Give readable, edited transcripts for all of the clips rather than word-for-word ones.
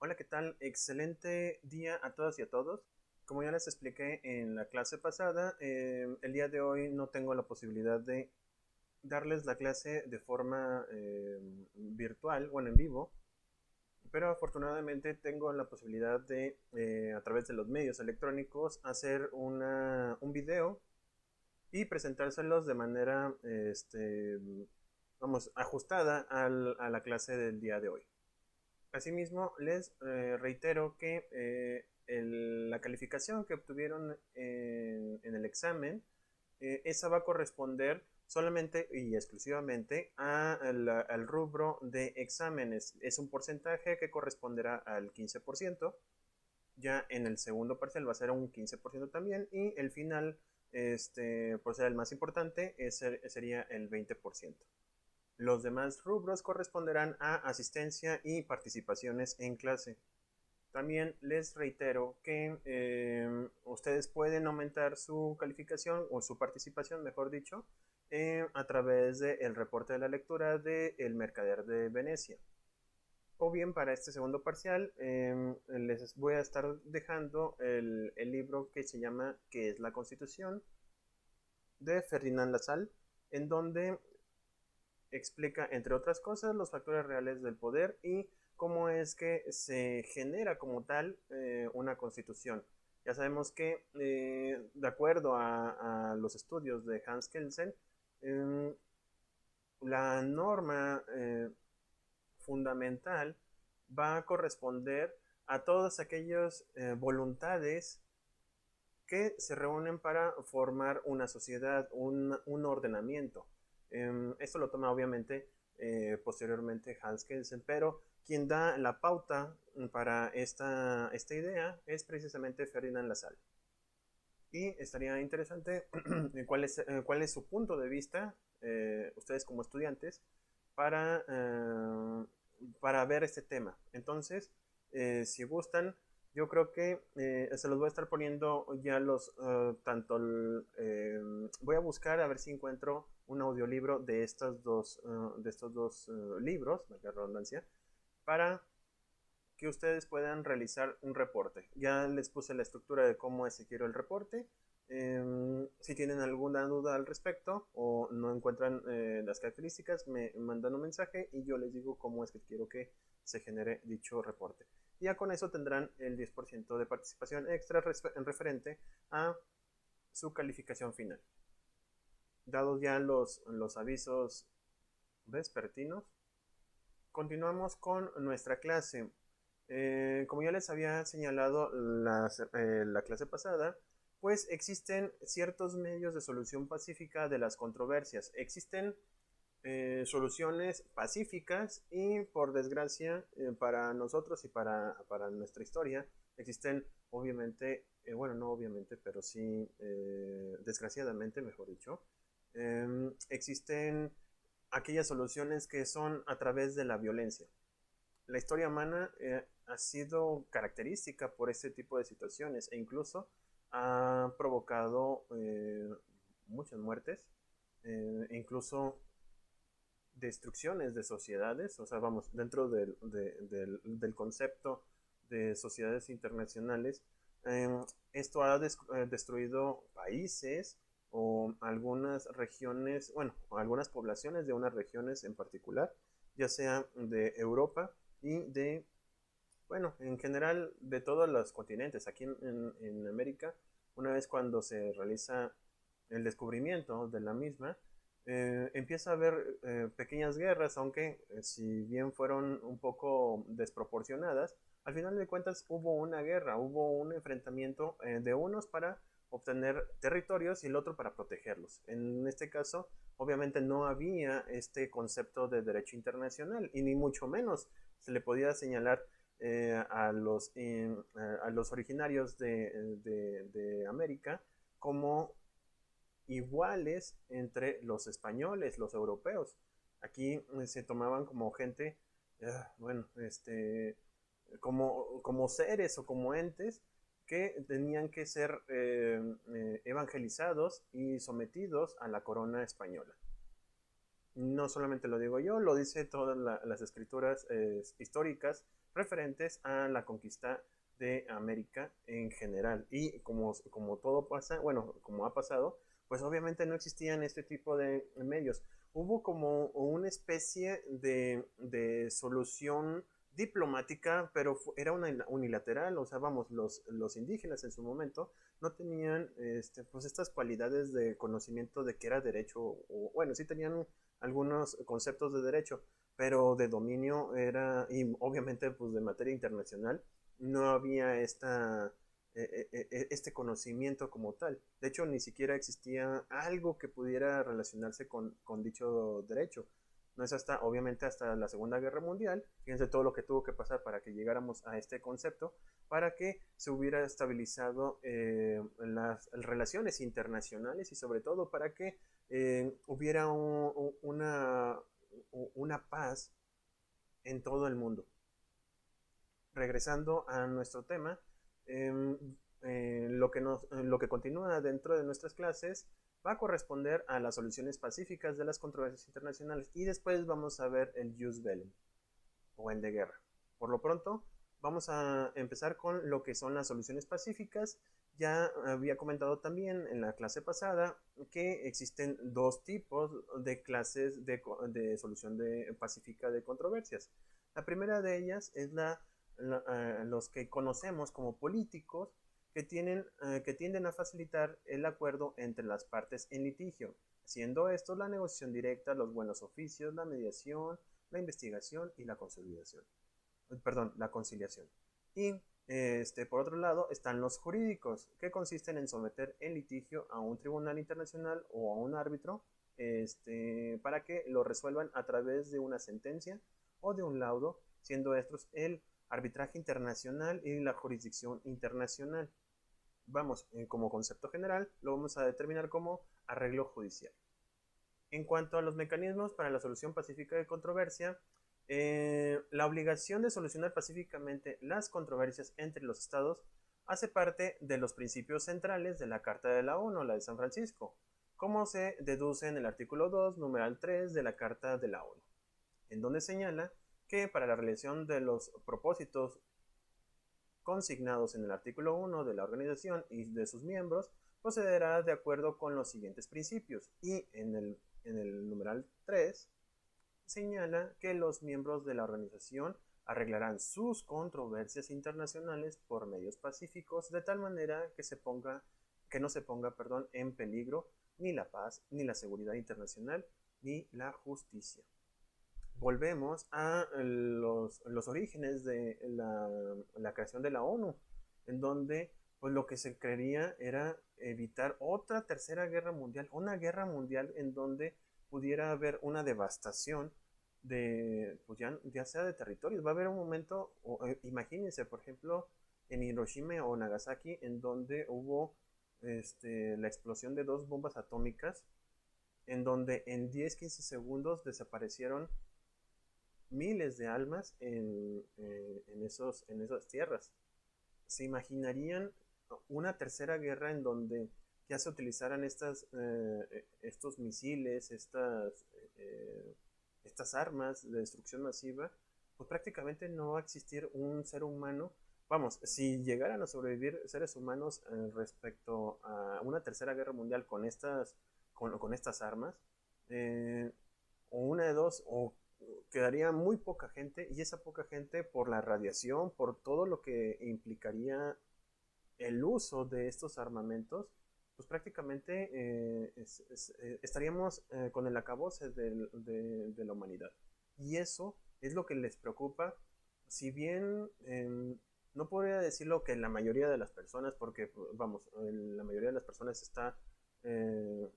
Hola, ¿qué tal? Excelente día a todas y a todos. Como ya les expliqué en la clase pasada, el día de hoy no tengo la posibilidad de darles la clase de forma virtual, bueno, en vivo, pero afortunadamente tengo la posibilidad de, a través de los medios electrónicos, hacer un video y presentárselos de manera, vamos, ajustada a la clase del día de hoy. Asimismo, les reitero que la calificación que obtuvieron en el examen, esa va a corresponder solamente y exclusivamente al rubro de exámenes. Es un porcentaje que corresponderá al 15%. Ya en el segundo parcial va a ser un 15% también. Y el final, por ser el más importante, sería el 20%. Los demás rubros corresponderán a asistencia y participaciones en clase. También les reitero que ustedes pueden aumentar su calificación o su participación, mejor dicho, a través del reporte de la lectura de El Mercader de Venecia. O bien para este segundo parcial les voy a estar dejando el libro que se llama ¿Qué es la Constitución? De Ferdinand Lassalle, en donde explica, entre otras cosas, los factores reales del poder y cómo es que se genera como tal una constitución. Ya sabemos que, de acuerdo a los estudios de Hans Kelsen, eh, la norma fundamental va a corresponder a todas aquellas voluntades que se reúnen para formar una sociedad, un ordenamiento. Esto lo toma obviamente posteriormente Hans Kelsen, pero quien da la pauta para esta idea es precisamente Ferdinand Lassalle. Y estaría interesante cuál es su punto de vista, ustedes como estudiantes, para, eh, para ver este tema. Entonces, si gustan, yo creo que se los voy a estar poniendo ya voy a buscar a ver si encuentro un audiolibro de estos dos libros, la redundancia, para que ustedes puedan realizar un reporte. Ya les puse la estructura de cómo es que quiero el reporte. Si tienen alguna duda al respecto o no encuentran las características, me mandan un mensaje y yo les digo cómo es que quiero que se genere dicho reporte. Y ya con eso tendrán el 10% de participación extra en referente a su calificación final. Dados ya los avisos vespertinos, continuamos con nuestra clase. Como ya les había señalado la clase pasada, pues existen ciertos medios de solución pacífica de las controversias. Existen soluciones pacíficas y por desgracia para nosotros y para nuestra historia existen obviamente, bueno, no obviamente, pero sí desgraciadamente, mejor dicho, existen aquellas soluciones que son a través de la violencia. La historia humana ha sido característica por este tipo de situaciones e incluso ha provocado muchas muertes, incluso destrucciones de sociedades, o sea, vamos, dentro del concepto de sociedades internacionales, eh, esto ha destruido países o algunas regiones, bueno, algunas poblaciones de unas regiones en particular, ya sea de Europa y bueno, en general de todos los continentes. Aquí en América, una vez cuando se realiza el descubrimiento de la misma, empieza a haber pequeñas guerras, aunque si bien fueron un poco desproporcionadas, al final de cuentas hubo una guerra, hubo un enfrentamiento de unos para obtener territorios y el otro para protegerlos. En este caso, obviamente no había este concepto de derecho internacional y ni mucho menos se le podía señalar a los originarios de América como iguales entre los españoles, los europeos. Aquí se tomaban como gente, bueno, como seres o como entes que tenían que ser evangelizados y sometidos a la corona española. No solamente lo digo yo, lo dice todas las escrituras históricas referentes a la conquista de América en general. Y como todo pasa, bueno, como ha pasado, pues obviamente no existían este tipo de medios. Hubo como una especie de solución diplomática, pero era una unilateral, o sea, vamos, los indígenas en su momento no tenían pues estas cualidades de conocimiento de qué era derecho, o bueno, sí tenían algunos conceptos de derecho, pero de dominio era, y obviamente pues de materia internacional, no había este conocimiento como tal. De hecho, ni siquiera existía algo que pudiera relacionarse con dicho derecho. No es hasta, obviamente, hasta la Segunda Guerra Mundial, fíjense todo lo que tuvo que pasar para que llegáramos a este concepto, para que se hubiera estabilizado las relaciones internacionales y sobre todo para que hubiera una paz en todo el mundo. Regresando a nuestro tema, eh, lo que continúa dentro de nuestras clases va a corresponder a las soluciones pacíficas de las controversias internacionales y después vamos a ver el jus bellum o el de guerra. Por lo pronto, vamos a empezar con lo que son las soluciones pacíficas. Ya había comentado también en la clase pasada que existen dos tipos de clases de solución pacífica de controversias. La primera de ellas es los que conocemos como políticos que tienden a facilitar el acuerdo entre las partes en litigio, siendo esto la negociación directa, los buenos oficios, la mediación, la investigación y la consolidación. Perdón, la conciliación. Y por otro lado están los jurídicos, que consisten en someter el litigio a un tribunal internacional o a un árbitro para que lo resuelvan a través de una sentencia o de un laudo, siendo estos el arbitraje internacional y la jurisdicción internacional. Vamos, como concepto general, lo vamos a determinar como arreglo judicial. En cuanto a los mecanismos para la solución pacífica de controversia, la obligación de solucionar pacíficamente las controversias entre los estados hace parte de los principios centrales de la Carta de la ONU, la de San Francisco, como se deduce en el artículo 2, numeral 3 de la Carta de la ONU, en donde señala que para la realización de los propósitos consignados en el artículo 1 de la organización y de sus miembros, procederá de acuerdo con los siguientes principios. Y en el numeral 3 señala que los miembros de la organización arreglarán sus controversias internacionales por medios pacíficos de tal manera que no se ponga, perdón, en peligro ni la paz, ni la seguridad internacional, ni la justicia. Volvemos a los orígenes de la creación de la ONU, en donde pues lo que se quería era evitar otra tercera guerra mundial, una guerra mundial en donde pudiera haber una devastación de, pues ya sea de territorios. Va a haber un momento, imagínense, por ejemplo, en Hiroshima o Nagasaki, en donde hubo la explosión de dos bombas atómicas, en donde en 10-15 segundos desaparecieron miles de almas en esas tierras. ¿Se imaginarían una tercera guerra en donde ya se utilizaran estos misiles, estas armas de destrucción masiva? Pues prácticamente no va a existir un ser humano. Vamos, si llegaran a sobrevivir seres humanos respecto a una tercera guerra mundial con estas armas, o una de dos, o quedaría muy poca gente, y esa poca gente por la radiación, por todo lo que implicaría el uso de estos armamentos, pues prácticamente estaríamos con el acabose de la humanidad. Y eso es lo que les preocupa, si bien no podría decirlo que la mayoría de las personas, porque vamos, la mayoría de las personas está eh,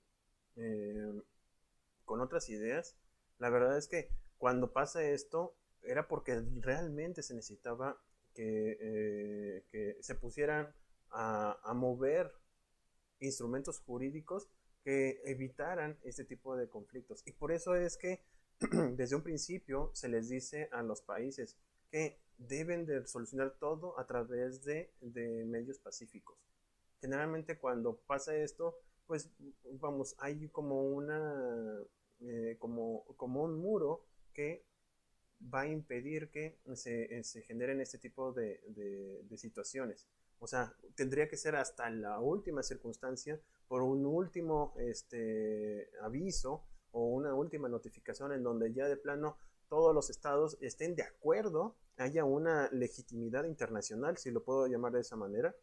eh, con otras ideas. La verdad es que cuando pasa esto era porque realmente se necesitaba que se pusieran a mover instrumentos jurídicos que evitaran este tipo de conflictos. Y por eso es que desde un principio se les dice a los países que deben de solucionar todo a través de medios pacíficos. Generalmente cuando pasa esto, pues vamos, hay como como un muro que va a impedir que se generen este tipo de situaciones. O sea, tendría que ser hasta la última circunstancia, por un último aviso o una última notificación en donde ya de plano todos los estados estén de acuerdo, haya una legitimidad internacional, si lo puedo llamar de esa manera,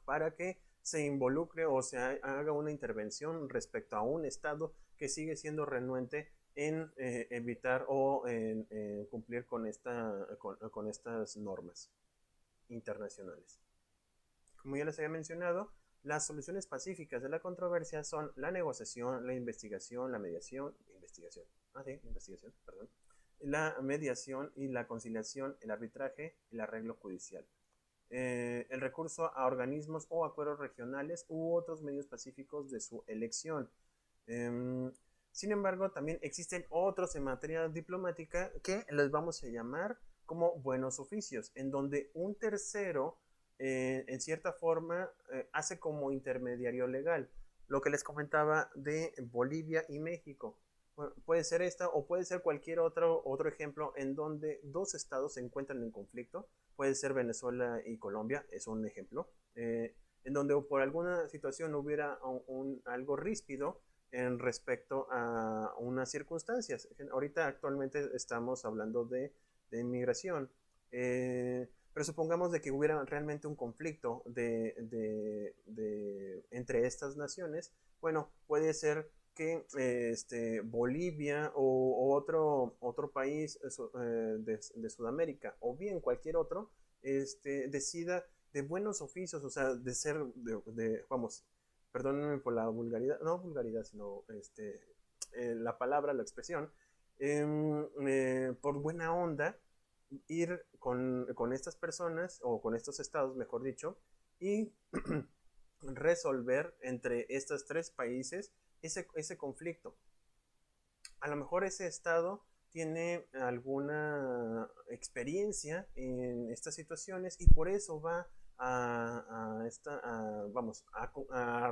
para que se involucre o se haga una intervención respecto a un estado que sigue siendo renuente en evitar o en cumplir con estas normas internacionales. Como ya les había mencionado, las soluciones pacíficas de la controversia son la negociación, la investigación, perdón, la mediación y la conciliación, el arbitraje, el arreglo judicial. El recurso a organismos o acuerdos regionales u otros medios pacíficos de su elección. Sin embargo, también existen otros en materia diplomática que les vamos a llamar como buenos oficios, en donde un tercero, en cierta forma, hace como intermediario legal. Lo que les comentaba de Bolivia y México. Bueno, puede ser esta o puede ser cualquier otro ejemplo en donde dos estados se encuentran en conflicto. Puede ser Venezuela y Colombia, es un ejemplo. En donde por alguna situación hubiera algo ríspido en respecto a unas circunstancias. Ahorita actualmente estamos hablando de inmigración, pero supongamos de que hubiera realmente un conflicto entre estas naciones. Bueno, puede ser que Bolivia o otro país de Sudamérica o bien cualquier otro decida de buenos oficios, o sea, de ser, vamos, perdónenme por la vulgaridad, no vulgaridad, sino la palabra, la expresión, por buena onda, ir con estas personas, o con estos estados, mejor dicho, y resolver entre estos tres países ese conflicto. A lo mejor ese estado tiene alguna experiencia en estas situaciones y por eso va a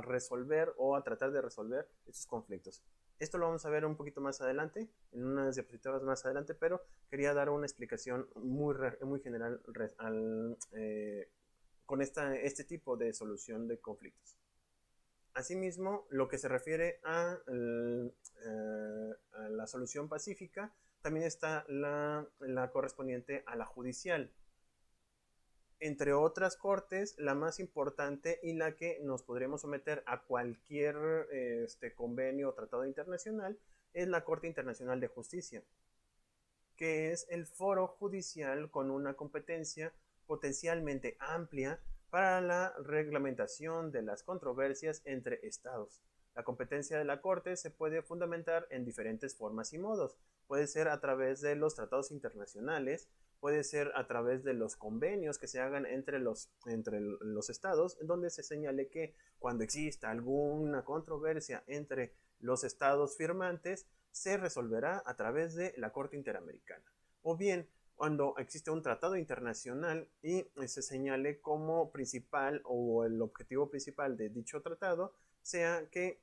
resolver o a tratar de resolver estos conflictos. Esto lo vamos a ver un poquito más adelante, en unas diapositivas más adelante, pero quería dar una explicación muy general con este tipo de solución de conflictos. Asimismo, lo que se refiere a la solución pacífica, también está la correspondiente a la judicial. Entre otras cortes, la más importante y la que nos podríamos someter a cualquier convenio o tratado internacional es la Corte Internacional de Justicia, que es el foro judicial con una competencia potencialmente amplia para la reglamentación de las controversias entre estados. La competencia de la Corte se puede fundamentar en diferentes formas y modos. Puede ser a través de los tratados internacionales, puede ser a través de los convenios que se hagan entre los estados, en donde se señale que cuando exista alguna controversia entre los estados firmantes, se resolverá a través de la Corte Interamericana. O bien, cuando existe un tratado internacional y se señale como principal o el objetivo principal de dicho tratado sea que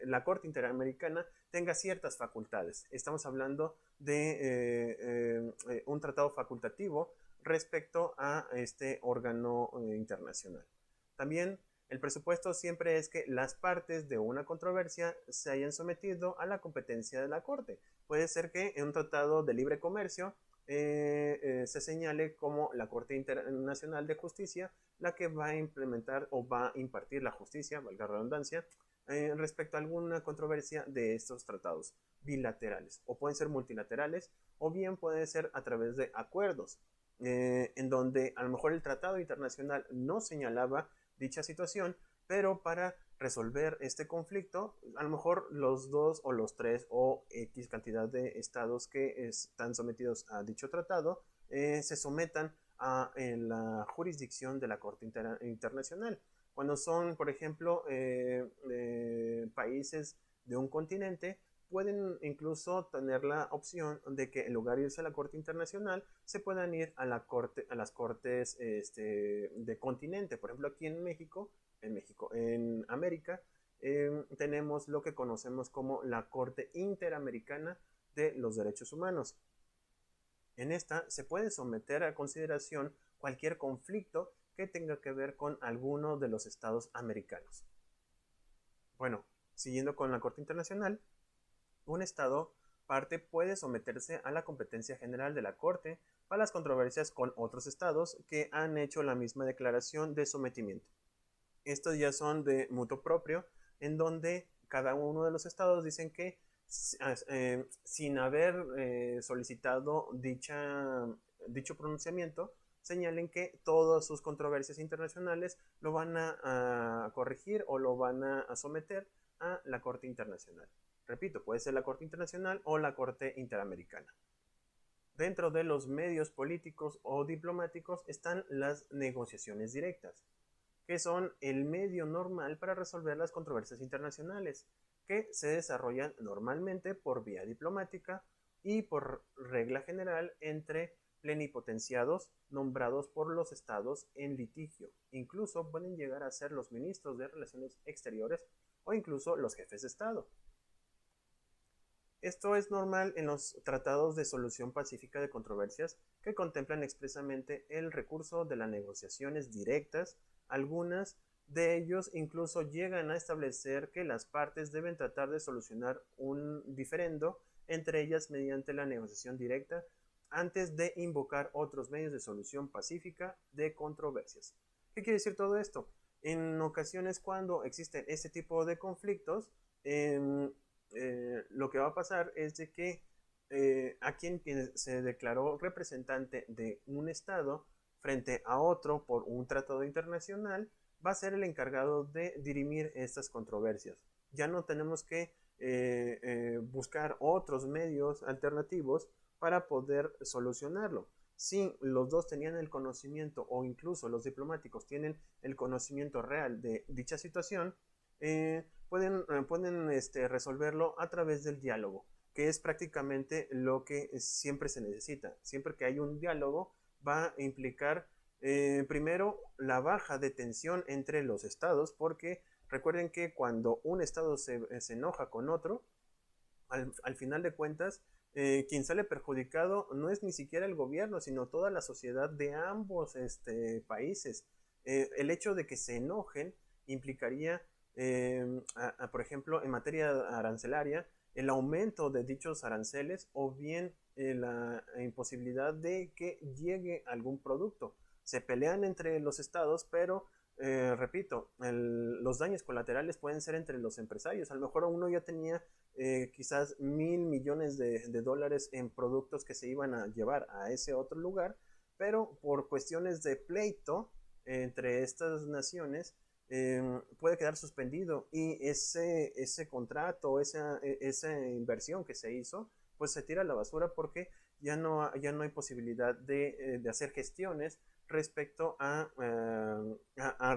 la Corte Interamericana tenga ciertas facultades. Estamos hablando de un tratado facultativo respecto a este órgano internacional. También el presupuesto siempre es que las partes de una controversia se hayan sometido a la competencia de la Corte. Puede ser que en un tratado de libre comercio se señale como la Corte Internacional de Justicia la que va a implementar o va a impartir la justicia, valga la redundancia, respecto a alguna controversia de estos tratados bilaterales, o pueden ser multilaterales, o bien puede ser a través de acuerdos, en donde a lo mejor el tratado internacional no señalaba dicha situación, pero para resolver este conflicto, a lo mejor los dos o los tres o X cantidad de estados que están sometidos a dicho tratado se sometan a la jurisdicción de la Corte Internacional. Cuando son, por ejemplo, países de un continente, pueden incluso tener la opción de que en lugar de irse a la Corte Internacional, se puedan ir a las cortes de continente. Por ejemplo, aquí en América, tenemos lo que conocemos como la Corte Interamericana de los Derechos Humanos. En esta se puede someter a consideración cualquier conflicto que tenga que ver con alguno de los estados americanos. Bueno, siguiendo con la Corte Internacional, un estado parte puede someterse a la competencia general de la Corte para las controversias con otros estados que han hecho la misma declaración de sometimiento. Estos ya son de mutuo propio, en donde cada uno de los estados dicen que sin haber solicitado dicho pronunciamiento, señalen que todas sus controversias internacionales lo van a corregir o lo van a someter a la Corte Internacional. Repito, puede ser la Corte Internacional o la Corte Interamericana. Dentro de los medios políticos o diplomáticos están las negociaciones directas, que son el medio normal para resolver las controversias internacionales, que se desarrollan normalmente por vía diplomática y por regla general entre plenipotenciados nombrados por los estados en litigio. Incluso pueden llegar a ser los ministros de Relaciones Exteriores o incluso los jefes de Estado. Esto es normal en los tratados de solución pacífica de controversias que contemplan expresamente el recurso de las negociaciones directas. Algunas de ellos incluso llegan a establecer que las partes deben tratar de solucionar un diferendo entre ellas mediante la negociación directa antes de invocar otros medios de solución pacífica de controversias. ¿Qué quiere decir todo esto? En ocasiones cuando existen este tipo de conflictos, lo que va a pasar es de que a quien se declaró representante de un estado frente a otro por un tratado internacional va a ser el encargado de dirimir estas controversias. Ya no tenemos que buscar otros medios alternativos para poder solucionarlo. Si los dos tenían el conocimiento o incluso los diplomáticos tienen el conocimiento real de dicha situación, pueden resolverlo a través del diálogo, que es prácticamente lo que siempre se necesita. Siempre que hay un diálogo va a implicar primero la baja de tensión entre los estados, porque recuerden que cuando un estado se enoja con otro, al final de cuentas, quien sale perjudicado no es ni siquiera el gobierno, sino toda la sociedad de ambos países. El hecho de que se enojen implicaría, por ejemplo, en materia arancelaria, el aumento de dichos aranceles o bien la imposibilidad de que llegue algún producto. Se pelean entre los estados, pero repito, los daños colaterales pueden ser entre los empresarios. A lo mejor uno ya tenía quizás $1,000 millones de dólares en productos que se iban a llevar a ese otro lugar, pero por cuestiones de pleito entre estas naciones puede quedar suspendido y ese contrato, esa inversión que se hizo, pues se tira a la basura porque ya no hay posibilidad de hacer gestiones respecto a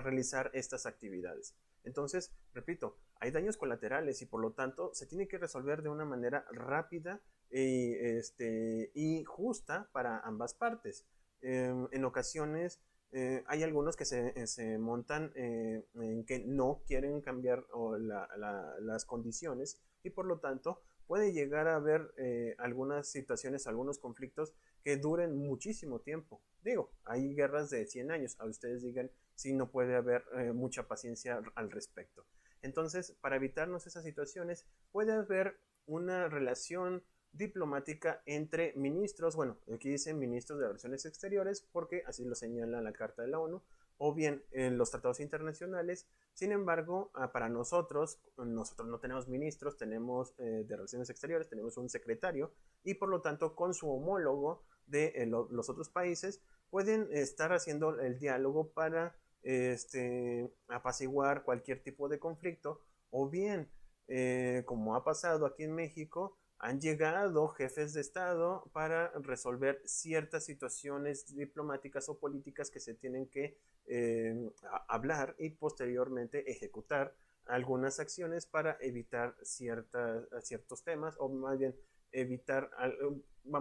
realizar estas actividades. Entonces, repito, hay daños colaterales y por lo tanto se tiene que resolver de una manera rápida y justa para ambas partes. En ocasiones hay algunos que se montan en que no quieren cambiar las condiciones y por lo tanto puede llegar a haber algunas situaciones, algunos conflictos que duren muchísimo tiempo. Digo, hay guerras de 100 años, a ustedes digan si no puede haber mucha paciencia al respecto. Entonces, para evitarnos esas situaciones, puede haber una relación diplomática entre ministros, bueno, aquí dicen ministros de Relaciones Exteriores porque así lo señala la Carta de la ONU, o bien en los tratados internacionales. Sin embargo, para nosotros no tenemos ministros, tenemos de Relaciones Exteriores, tenemos un secretario y por lo tanto con su homólogo de los otros países pueden estar haciendo el diálogo para apaciguar cualquier tipo de conflicto o bien, como ha pasado aquí en México, han llegado jefes de Estado para resolver ciertas situaciones diplomáticas o políticas que se tienen que hablar y posteriormente ejecutar algunas acciones para evitar ciertos temas o más bien evitar,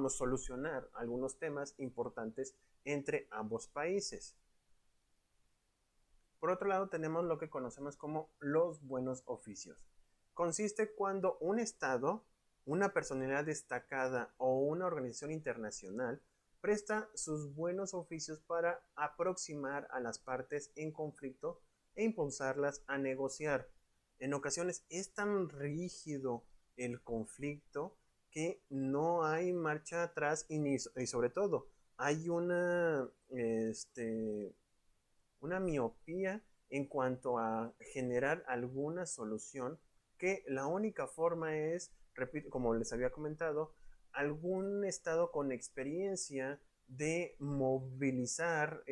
solucionar algunos temas importantes entre ambos países. Por otro lado, tenemos lo que conocemos como los buenos oficios. Consiste cuando un Estado, una personalidad destacada o una organización internacional presta sus buenos oficios para aproximar a las partes en conflicto e impulsarlas a negociar. En ocasiones es tan rígido el conflicto que no hay marcha atrás y sobre todo hay una miopía en cuanto a generar alguna solución, que la única forma es, repito, como les había comentado, algún estado con experiencia de movilizar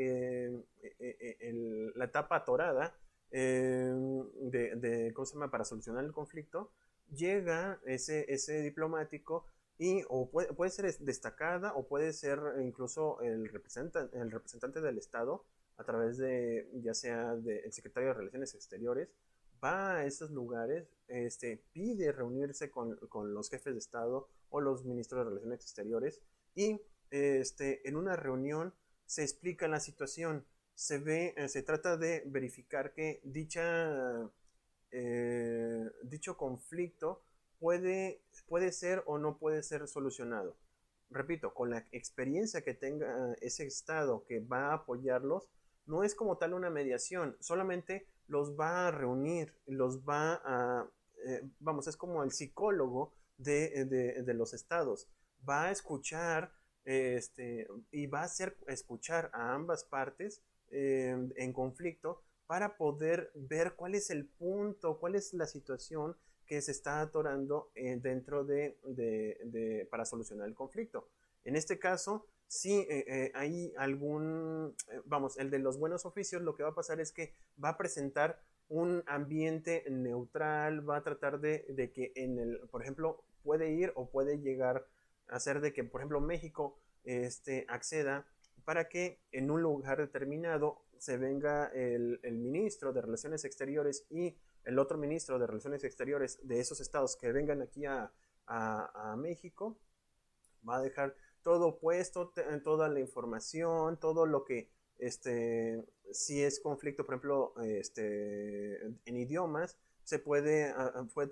la etapa atorada ¿cómo se llama? Para solucionar el conflicto, llega ese diplomático y o puede ser destacada o puede ser incluso el representante del Estado a través de, ya sea del secretario de Relaciones Exteriores, va a esos lugares, pide reunirse con los jefes de Estado o los ministros de Relaciones Exteriores y en una reunión se explica la situación, se trata de verificar que dicho conflicto puede ser o no puede ser solucionado. Repito, con la experiencia que tenga ese Estado que va a apoyarlos, no es como tal una mediación, solamente los va a reunir, vamos, es como el psicólogo de los estados, va a escuchar y va a hacer escuchar a ambas partes en conflicto para poder ver cuál es el punto, cuál es la situación que se está atorando dentro para solucionar el conflicto. En este caso, si hay vamos, el de los buenos oficios, lo que va a pasar es que va a presentar un ambiente neutral, va a tratar de que por ejemplo, puede ir o puede llegar a ser de que, por ejemplo, México acceda para que en un lugar determinado se venga el ministro de Relaciones Exteriores y el otro ministro de Relaciones Exteriores de esos estados que vengan aquí a México, va a dejar todo puesto, toda la información, todo lo que, si es conflicto, por ejemplo, en idiomas, puede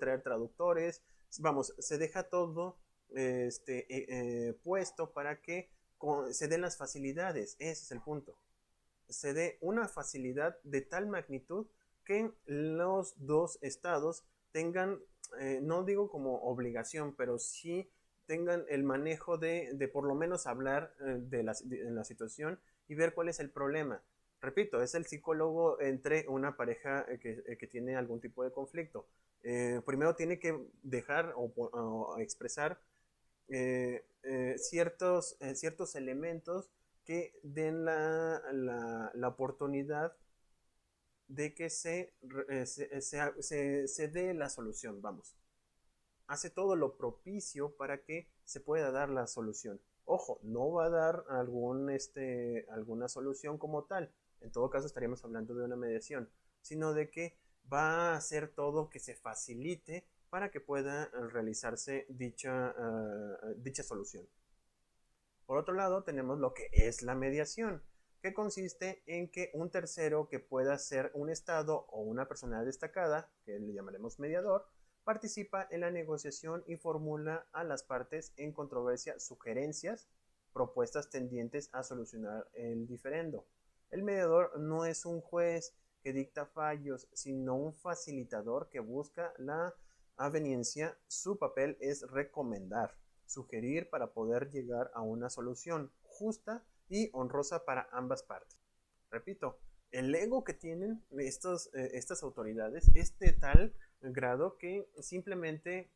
traer traductores, vamos, se deja todo puesto para que se den las facilidades, ese es el punto. Se dé una facilidad de tal magnitud que los dos estados tengan, no digo como obligación, pero sí tengan el manejo de por lo menos hablar en la situación y ver cuál es el problema. Repito, es el psicólogo entre una pareja que tiene algún tipo de conflicto. Primero tiene que dejar o expresar ciertos elementos que den la oportunidad de que se dé la solución, vamos. Hace todo lo propicio para que se pueda dar la solución. Ojo, no va a dar alguna solución como tal. En todo caso estaríamos hablando de una mediación, sino de que va a hacer todo que se facilite para que pueda realizarse dicha solución. Por otro lado, tenemos lo que es la mediación, que consiste en que un tercero que pueda ser un Estado o una persona destacada, que le llamaremos mediador, participa en la negociación y formula a las partes en controversia sugerencias, propuestas tendientes a solucionar el diferendo. El mediador no es un juez que dicta fallos, sino un facilitador que busca la aveniencia. Su papel es recomendar, sugerir para poder llegar a una solución justa y honrosa para ambas partes. Repito, el ego que tienen estas autoridades es de tal grado que simplemente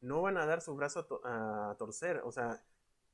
no van a dar su brazo a torcer. O sea,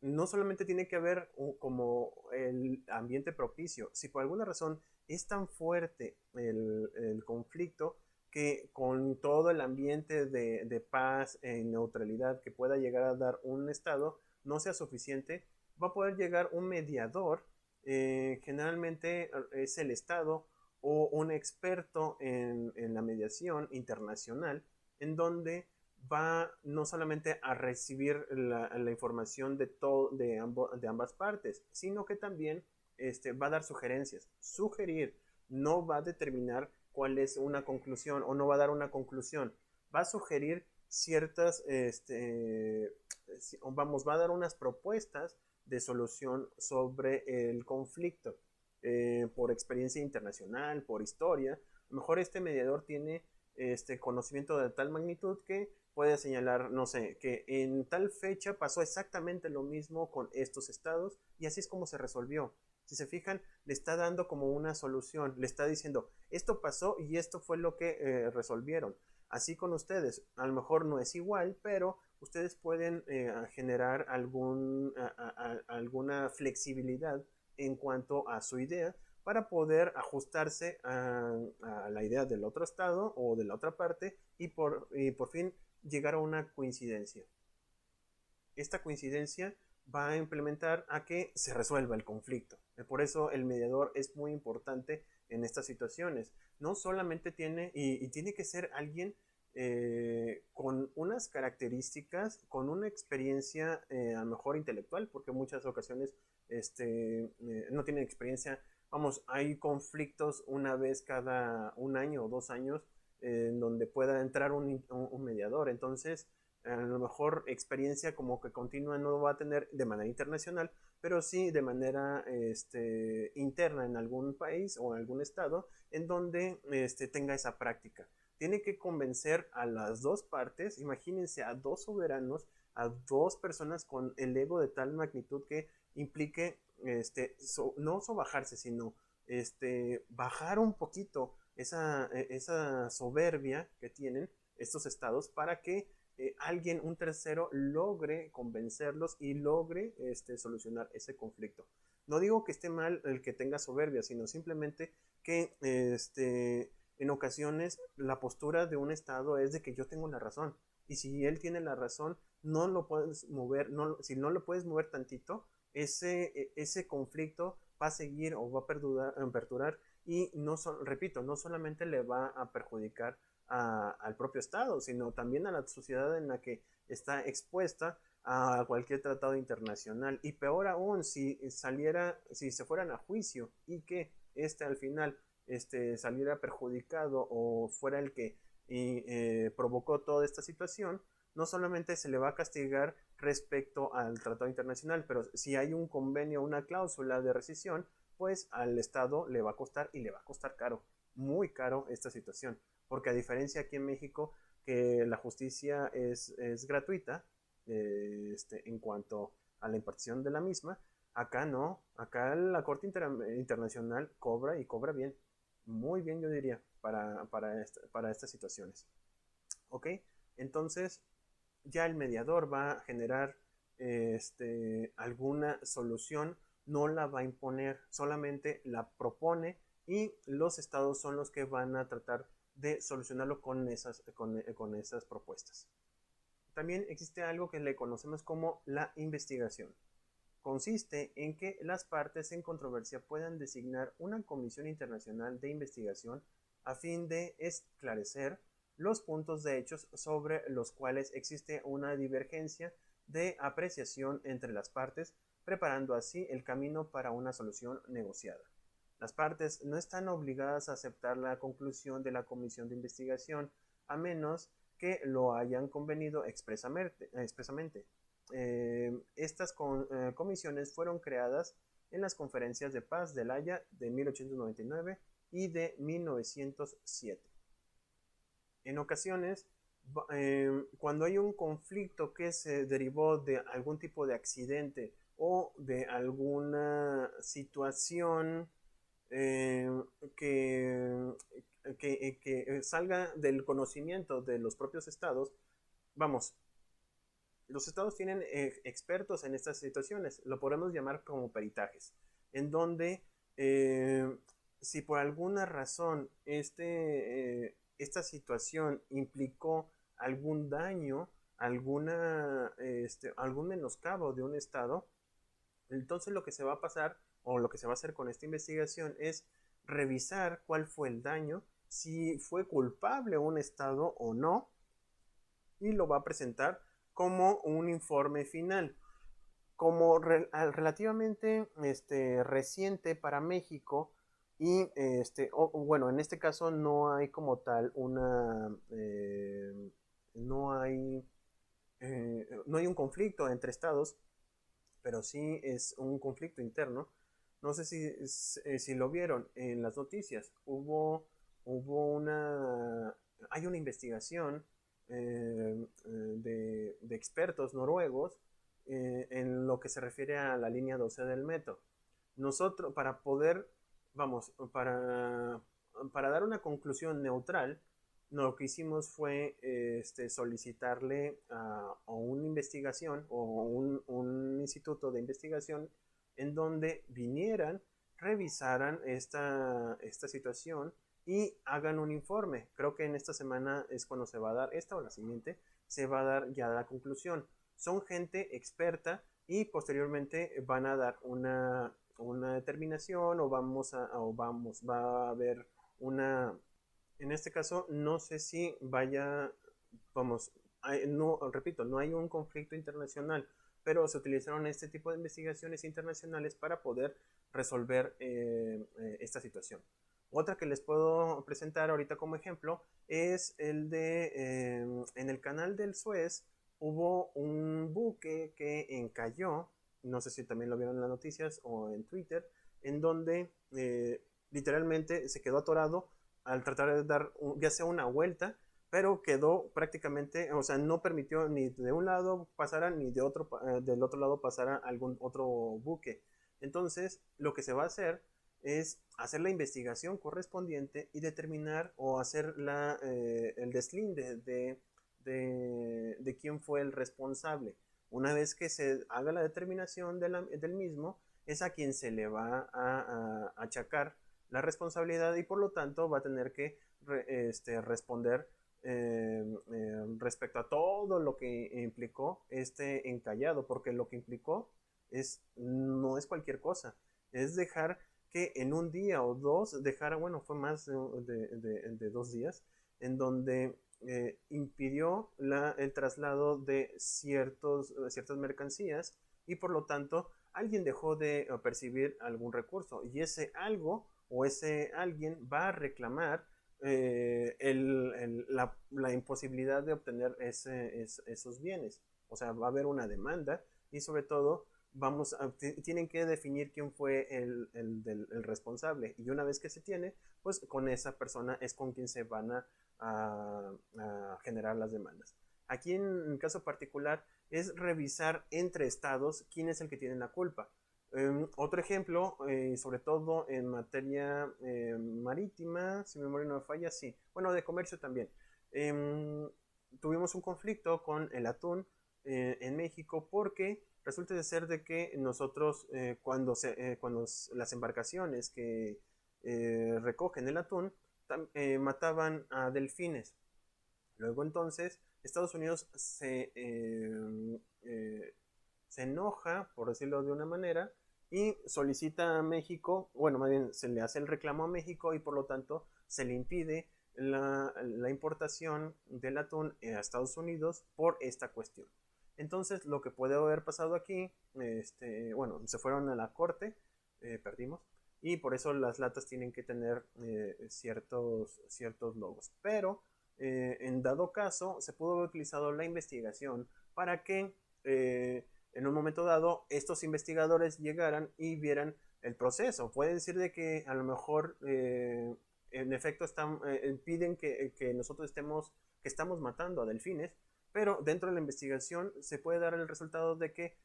no solamente tiene que haber como el ambiente propicio. Si por alguna razón es tan fuerte el conflicto que con todo el ambiente de paz y neutralidad que pueda llegar a dar un Estado no sea suficiente, va a poder llegar un mediador, generalmente es el Estado o un experto en la mediación internacional, en donde va no solamente a recibir la información de ambas partes, sino que también va a dar sugerencias. Sugerir no va a determinar cuál es una conclusión o no va a dar una conclusión. Va a sugerir ciertas, va a dar unas propuestas de solución sobre el conflicto, por experiencia internacional, por historia. A lo mejor este mediador tiene conocimiento de tal magnitud que puede señalar, no sé, que en tal fecha pasó exactamente lo mismo con estos estados y así es como se resolvió. Si se fijan, le está dando como una solución, le está diciendo, esto pasó y esto fue lo que resolvieron. Así con ustedes, a lo mejor no es igual, pero ustedes pueden generar alguna flexibilidad en cuanto a su idea para poder ajustarse a la idea del otro estado o de la otra parte y por fin llegar a una coincidencia. Esta coincidencia va a implementar a que se resuelva el conflicto. Por eso el mediador es muy importante en estas situaciones. No solamente y tiene que ser alguien con unas características, con una experiencia a lo mejor intelectual, porque en muchas ocasiones no tienen experiencia. Vamos, hay conflictos una vez cada un año o 2 años en donde pueda entrar un mediador. Entonces, a lo mejor experiencia como que continua no va a tener de manera internacional, pero sí de manera interna en algún país o en algún estado en donde tenga esa práctica. Tiene que convencer a las dos partes, imagínense a dos soberanos, a dos personas con el ego de tal magnitud que implique no sobajarse, sino bajar un poquito esa soberbia que tienen estos estados para que alguien, un tercero, logre convencerlos y logre solucionar ese conflicto. No digo que esté mal el que tenga soberbia, sino simplemente que en ocasiones la postura de un Estado es de que yo tengo la razón. Y si él tiene la razón, no lo puedes mover, si no lo puedes mover tantito, ese conflicto va a seguir o va a perdurar y repito, no solamente le va a perjudicar al propio Estado, sino también a la sociedad en la que está expuesta a cualquier tratado internacional. Y peor aún, si se fueran a juicio y que al final saliera perjudicado o fuera el que provocó toda esta situación, no solamente se le va a castigar respecto al tratado internacional, pero si hay un convenio, una cláusula de rescisión, pues al Estado le va a costar y le va a costar caro, muy caro esta situación, porque a diferencia aquí en México que la justicia es gratuita en cuanto a la impartición de la misma, acá no, acá la Corte Internacional cobra y cobra bien, muy bien yo diría, para estas situaciones. ¿Ok? Entonces ya el mediador va a generar alguna solución, no la va a imponer, solamente la propone y los estados son los que van a tratar de solucionarlo con esas propuestas. También existe algo que le conocemos como la investigación. Consiste en que las partes en controversia puedan designar una comisión internacional de investigación a fin de esclarecer los puntos de hechos sobre los cuales existe una divergencia de apreciación entre las partes, preparando así el camino para una solución negociada. Las partes no están obligadas a aceptar la conclusión de la comisión de investigación a menos que lo hayan convenido expresamente. Estas comisiones fueron creadas en las conferencias de paz de La Haya de 1899 y de 1907. En ocasiones, cuando hay un conflicto que se derivó de algún tipo de accidente o de alguna situación eh, que, que salga del conocimiento de los propios estados, vamos, los estados tienen expertos en estas situaciones, lo podemos llamar como peritajes, en donde si por alguna razón esta situación implicó algún daño, algún menoscabo de un estado, entonces lo que se va a pasar o lo que se va a hacer con esta investigación es revisar cuál fue el daño, si fue culpable un estado o no, y lo va a presentar como un informe final. Como relativamente reciente para México y bueno, en este caso no hay como tal no hay un conflicto entre estados, pero sí es un conflicto interno. No sé si lo vieron en las noticias. Hay una investigación de expertos noruegos en lo que se refiere a la línea 12 del metro. Nosotros, para dar una conclusión neutral, lo que hicimos fue solicitarle a una investigación o un instituto de investigación en donde vinieran, revisaran esta situación y hagan un informe. Creo que en esta semana es cuando se va a dar, esta o la siguiente, se va a dar ya la conclusión. Son gente experta y posteriormente van a dar una determinación va a haber una, en este caso no sé si vaya, vamos, no, repito, no hay un conflicto internacional, pero se utilizaron este tipo de investigaciones internacionales para poder resolver esta situación. Otra que les puedo presentar ahorita como ejemplo es en el canal del Suez hubo un buque que encalló, no sé si también lo vieron en las noticias o en Twitter, en donde literalmente se quedó atorado al tratar de dar ya sea una vuelta, pero quedó prácticamente, o sea, no permitió ni de un lado pasara ni del otro lado pasara algún otro buque. Entonces, lo que se va a hacer es hacer la investigación correspondiente y determinar o hacer el deslinde de quién fue el responsable. Una vez que se haga la determinación del mismo, es a quien se le va a achacar la responsabilidad y por lo tanto va a tener que responder respecto a todo lo que implicó este encallado, porque lo que implicó no es cualquier cosa, es dejar que en un día o dos dejara, bueno, fue más de 2 días, en donde impidió el traslado de ciertas mercancías y por lo tanto alguien dejó de percibir algún recurso y ese algo o ese alguien va a reclamar la imposibilidad de obtener esos bienes. O sea, va a haber una demanda y sobre todo tienen que definir quién fue el responsable. Y una vez que se tiene, pues con esa persona es con quien se van a generar las demandas. Aquí en caso particular es revisar entre estados quién es el que tiene la culpa. Otro ejemplo, sobre todo en materia marítima, si mi memoria no me falla, sí. Bueno, de comercio también. Tuvimos un conflicto con el atún en México porque resulta de ser de que nosotros cuando las embarcaciones que recogen el atún mataban a delfines. Luego entonces Estados Unidos se enoja, por decirlo de una manera, y solicita a México, bueno, más bien se le hace el reclamo a México y por lo tanto se le impide la importación del atún a Estados Unidos por esta cuestión. Entonces, lo que puede haber pasado aquí, bueno, se fueron a la corte, perdimos, y por eso las latas tienen que tener ciertos logos. Pero, en dado caso, se pudo haber utilizado la investigación para que en un momento dado estos investigadores llegaran y vieran el proceso. Puede decir de que a lo mejor en efecto piden que nosotros que estamos matando a delfines, pero dentro de la investigación se puede dar el resultado de que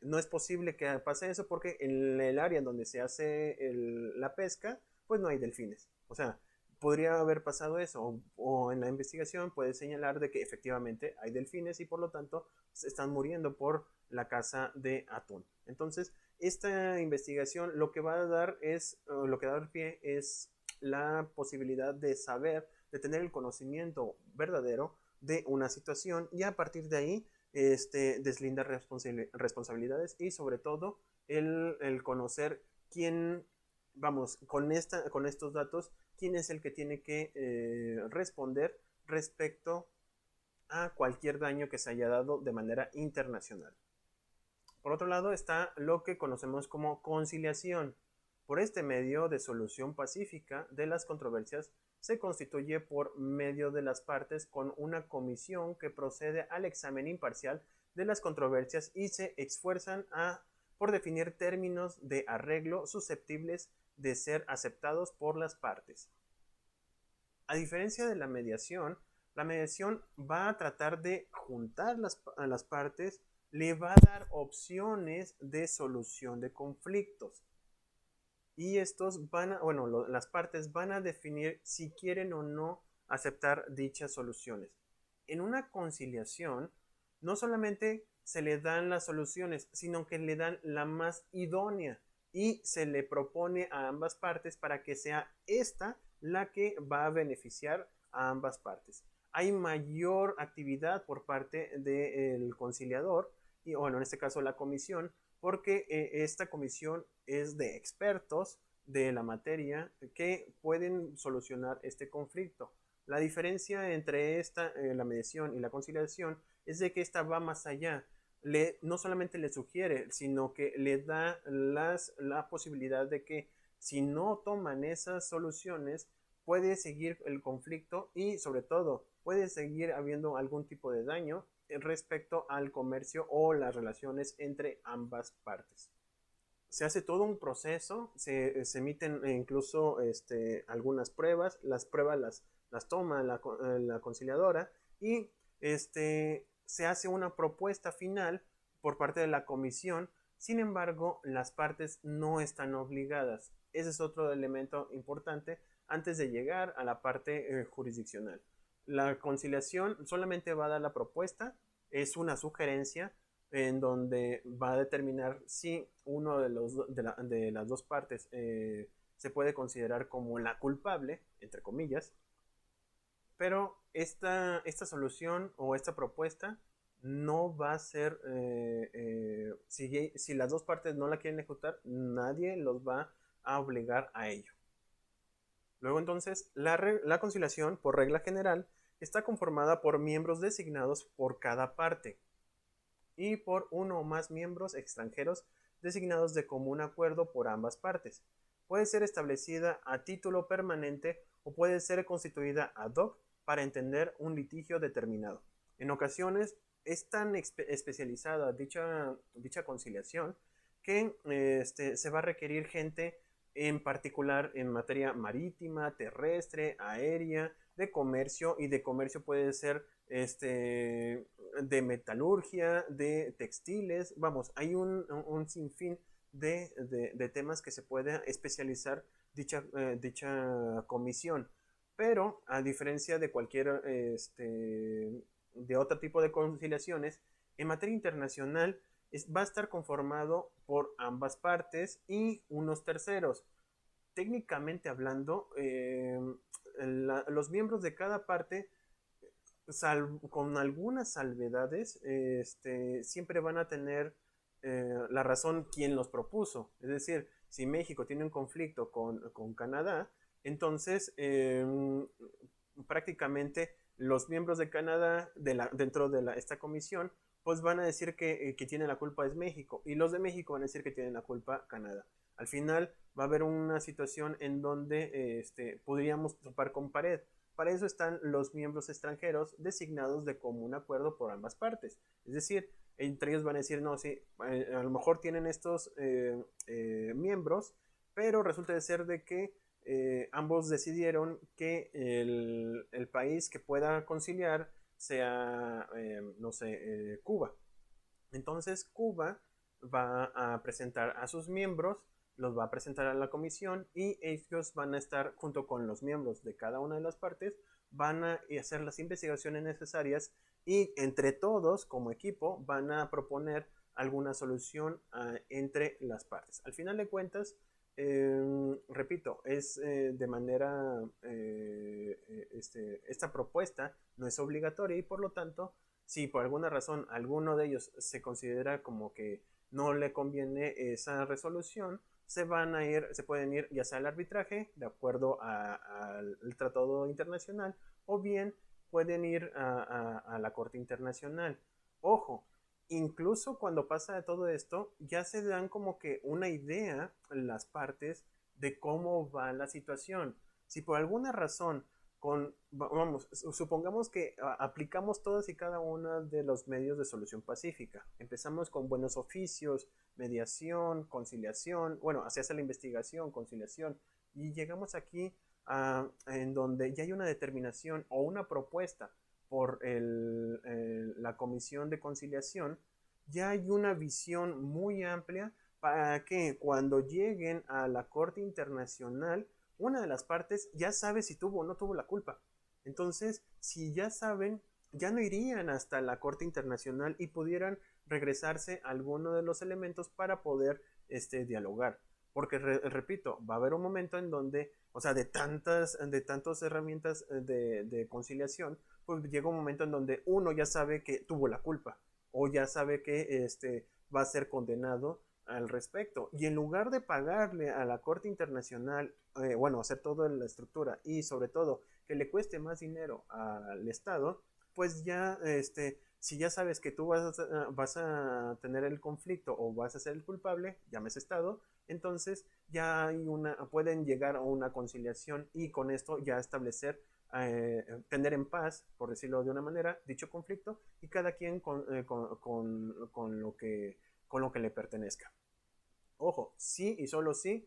no es posible que pase eso porque en el área donde se hace la pesca, pues no hay delfines. O sea, podría haber pasado eso o en la investigación puede señalar de que efectivamente hay delfines y por lo tanto se están muriendo por la caza de atún. Entonces, esta investigación lo que va a dar lo que va a dar pie es la posibilidad de saber, de tener el conocimiento verdadero de una situación y a partir de ahí deslindar responsabilidades y sobre todo el conocer quién, vamos, con estos datos, quién es el que tiene que responder respecto a cualquier daño que se haya dado de manera internacional. Por otro lado está lo que conocemos como conciliación. Por este medio de solución pacífica de las controversias se constituye por medio de las partes con una comisión que procede al examen imparcial de las controversias y se esfuerzan por definir términos de arreglo susceptibles de ser aceptados por las partes. A diferencia de la mediación va a tratar de juntar a las partes, le va a dar opciones de solución de conflictos. Y las partes van a definir si quieren o no aceptar dichas soluciones. En una conciliación, no solamente se le dan las soluciones, sino que le dan la más idónea y se le propone a ambas partes para que sea esta la que va a beneficiar a ambas partes. Hay mayor actividad por parte del conciliador, y bueno, en este caso la comisión, porque esta comisión es de expertos de la materia que pueden solucionar este conflicto. La diferencia entre la mediación y la conciliación es de que esta va más allá. No solamente le sugiere, sino que le da la posibilidad de que si no toman esas soluciones, puede seguir el conflicto y sobre todo puede seguir habiendo algún tipo de daño respecto al comercio o las relaciones entre ambas partes. Se hace todo un proceso, se emiten incluso algunas pruebas, las pruebas las toma la conciliadora y se hace una propuesta final por parte de la comisión. Sin embargo, las partes no están obligadas. Ese es otro elemento importante antes de llegar a la parte jurisdiccional. La conciliación solamente va a dar la propuesta, es una sugerencia en donde va a determinar si uno de las dos partes se puede considerar como la culpable, entre comillas, pero esta solución o esta propuesta no va a ser, si las dos partes no la quieren ejecutar, nadie los va a obligar a ello. Luego entonces, la conciliación, por regla general, está conformada por miembros designados por cada parte y por uno o más miembros extranjeros designados de común acuerdo por ambas partes. Puede ser establecida a título permanente o puede ser constituida ad hoc para entender un litigio determinado. En ocasiones es tan especializada dicha conciliación que se va a requerir gente en particular en materia marítima, terrestre, aérea, de comercio, y de comercio puede ser de metalurgia, de textiles, vamos, hay un sinfín de temas que se puede especializar dicha comisión. Pero a diferencia de cualquier de otro tipo de conciliaciones, en materia internacional va a estar conformado por ambas partes y unos terceros. Técnicamente hablando, los miembros de cada parte, con algunas salvedades, siempre van a tener la razón quien los propuso. Es decir, si México tiene un conflicto con Canadá, entonces prácticamente los miembros de Canadá dentro de esta comisión pues van a decir que tiene la culpa es México, y los de México van a decir que tienen la culpa Canadá. Al final va a haber una situación en donde podríamos topar con pared. Para eso están los miembros extranjeros designados de común acuerdo por ambas partes. Es decir, entre ellos van a decir, no, sí, a lo mejor tienen estos miembros, pero resulta de ser de que ambos decidieron que el país que pueda conciliar sea, no sé, Cuba. Entonces Cuba va a presentar a sus miembros, los va a presentar a la comisión y ellos van a estar junto con los miembros de cada una de las partes, van a hacer las investigaciones necesarias y entre todos como equipo van a proponer alguna solución entre las partes. Al final de cuentas, repito, es de manera, esta propuesta no es obligatoria y por lo tanto, si por alguna razón alguno de ellos se considera como que no le conviene esa resolución, se pueden ir ya sea al arbitraje de acuerdo al tratado internacional, o bien pueden ir a la Corte Internacional. Ojo, incluso cuando pasa todo esto, ya se dan como que una idea las partes de cómo va la situación. Si por alguna razón, vamos, supongamos que aplicamos todos y cada uno de los medios de solución pacífica. Empezamos con buenos oficios, mediación, conciliación, bueno, se hace la investigación, conciliación, y llegamos aquí en donde ya hay una determinación o una propuesta por la comisión de conciliación, ya hay una visión muy amplia para que cuando lleguen a la Corte Internacional, una de las partes ya sabe si tuvo o no tuvo la culpa. Entonces, si ya saben, ya no irían hasta la Corte Internacional y pudieran regresarse a alguno de los elementos para poder dialogar. Porque, repito, va a haber un momento en donde, o sea, de tantas herramientas de conciliación, pues llega un momento en donde uno ya sabe que tuvo la culpa o ya sabe que va a ser condenado al respecto. Y en lugar de pagarle a la Corte Internacional, bueno, hacer toda la estructura y sobre todo que le cueste más dinero al Estado, pues ya, si ya sabes que tú vas a tener el conflicto o vas a ser el culpable, llames Estado, entonces ya hay pueden llegar a una conciliación y con esto ya establecer tener en paz, por decirlo de una manera, dicho conflicto y cada quien con lo que le pertenezca. Ojo, sí y solo sí,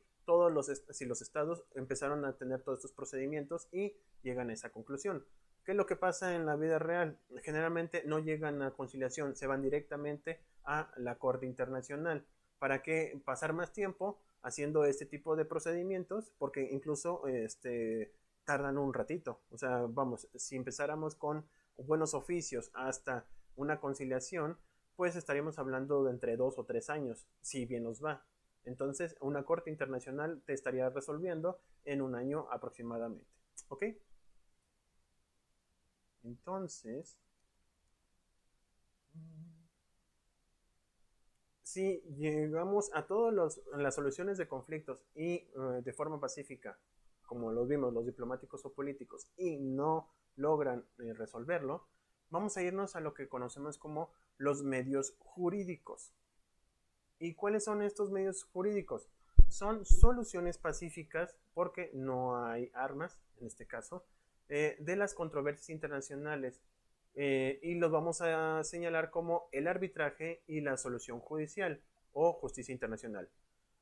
si los estados empezaron a tener todos estos procedimientos y llegan a esa conclusión. ¿Qué es lo que pasa en la vida real? Generalmente no llegan a conciliación, se van directamente a la Corte Internacional. ¿Para qué pasar más tiempo haciendo este tipo de procedimientos? Porque incluso tardan un ratito. O sea, vamos, si empezáramos con buenos oficios hasta una conciliación, pues estaríamos hablando de entre 2 o 3 años, si bien nos va. Entonces, una corte internacional te estaría resolviendo en un año aproximadamente. ¿Ok? Entonces, si llegamos a todas las soluciones de conflictos y de forma pacífica, como lo vimos los diplomáticos o políticos, y no logran resolverlo, vamos a irnos a lo que conocemos como los medios jurídicos. ¿Y cuáles son estos medios jurídicos? Son soluciones pacíficas, porque no hay armas, en este caso, de las controversias internacionales. Y los vamos a señalar como el arbitraje y la solución judicial o justicia internacional.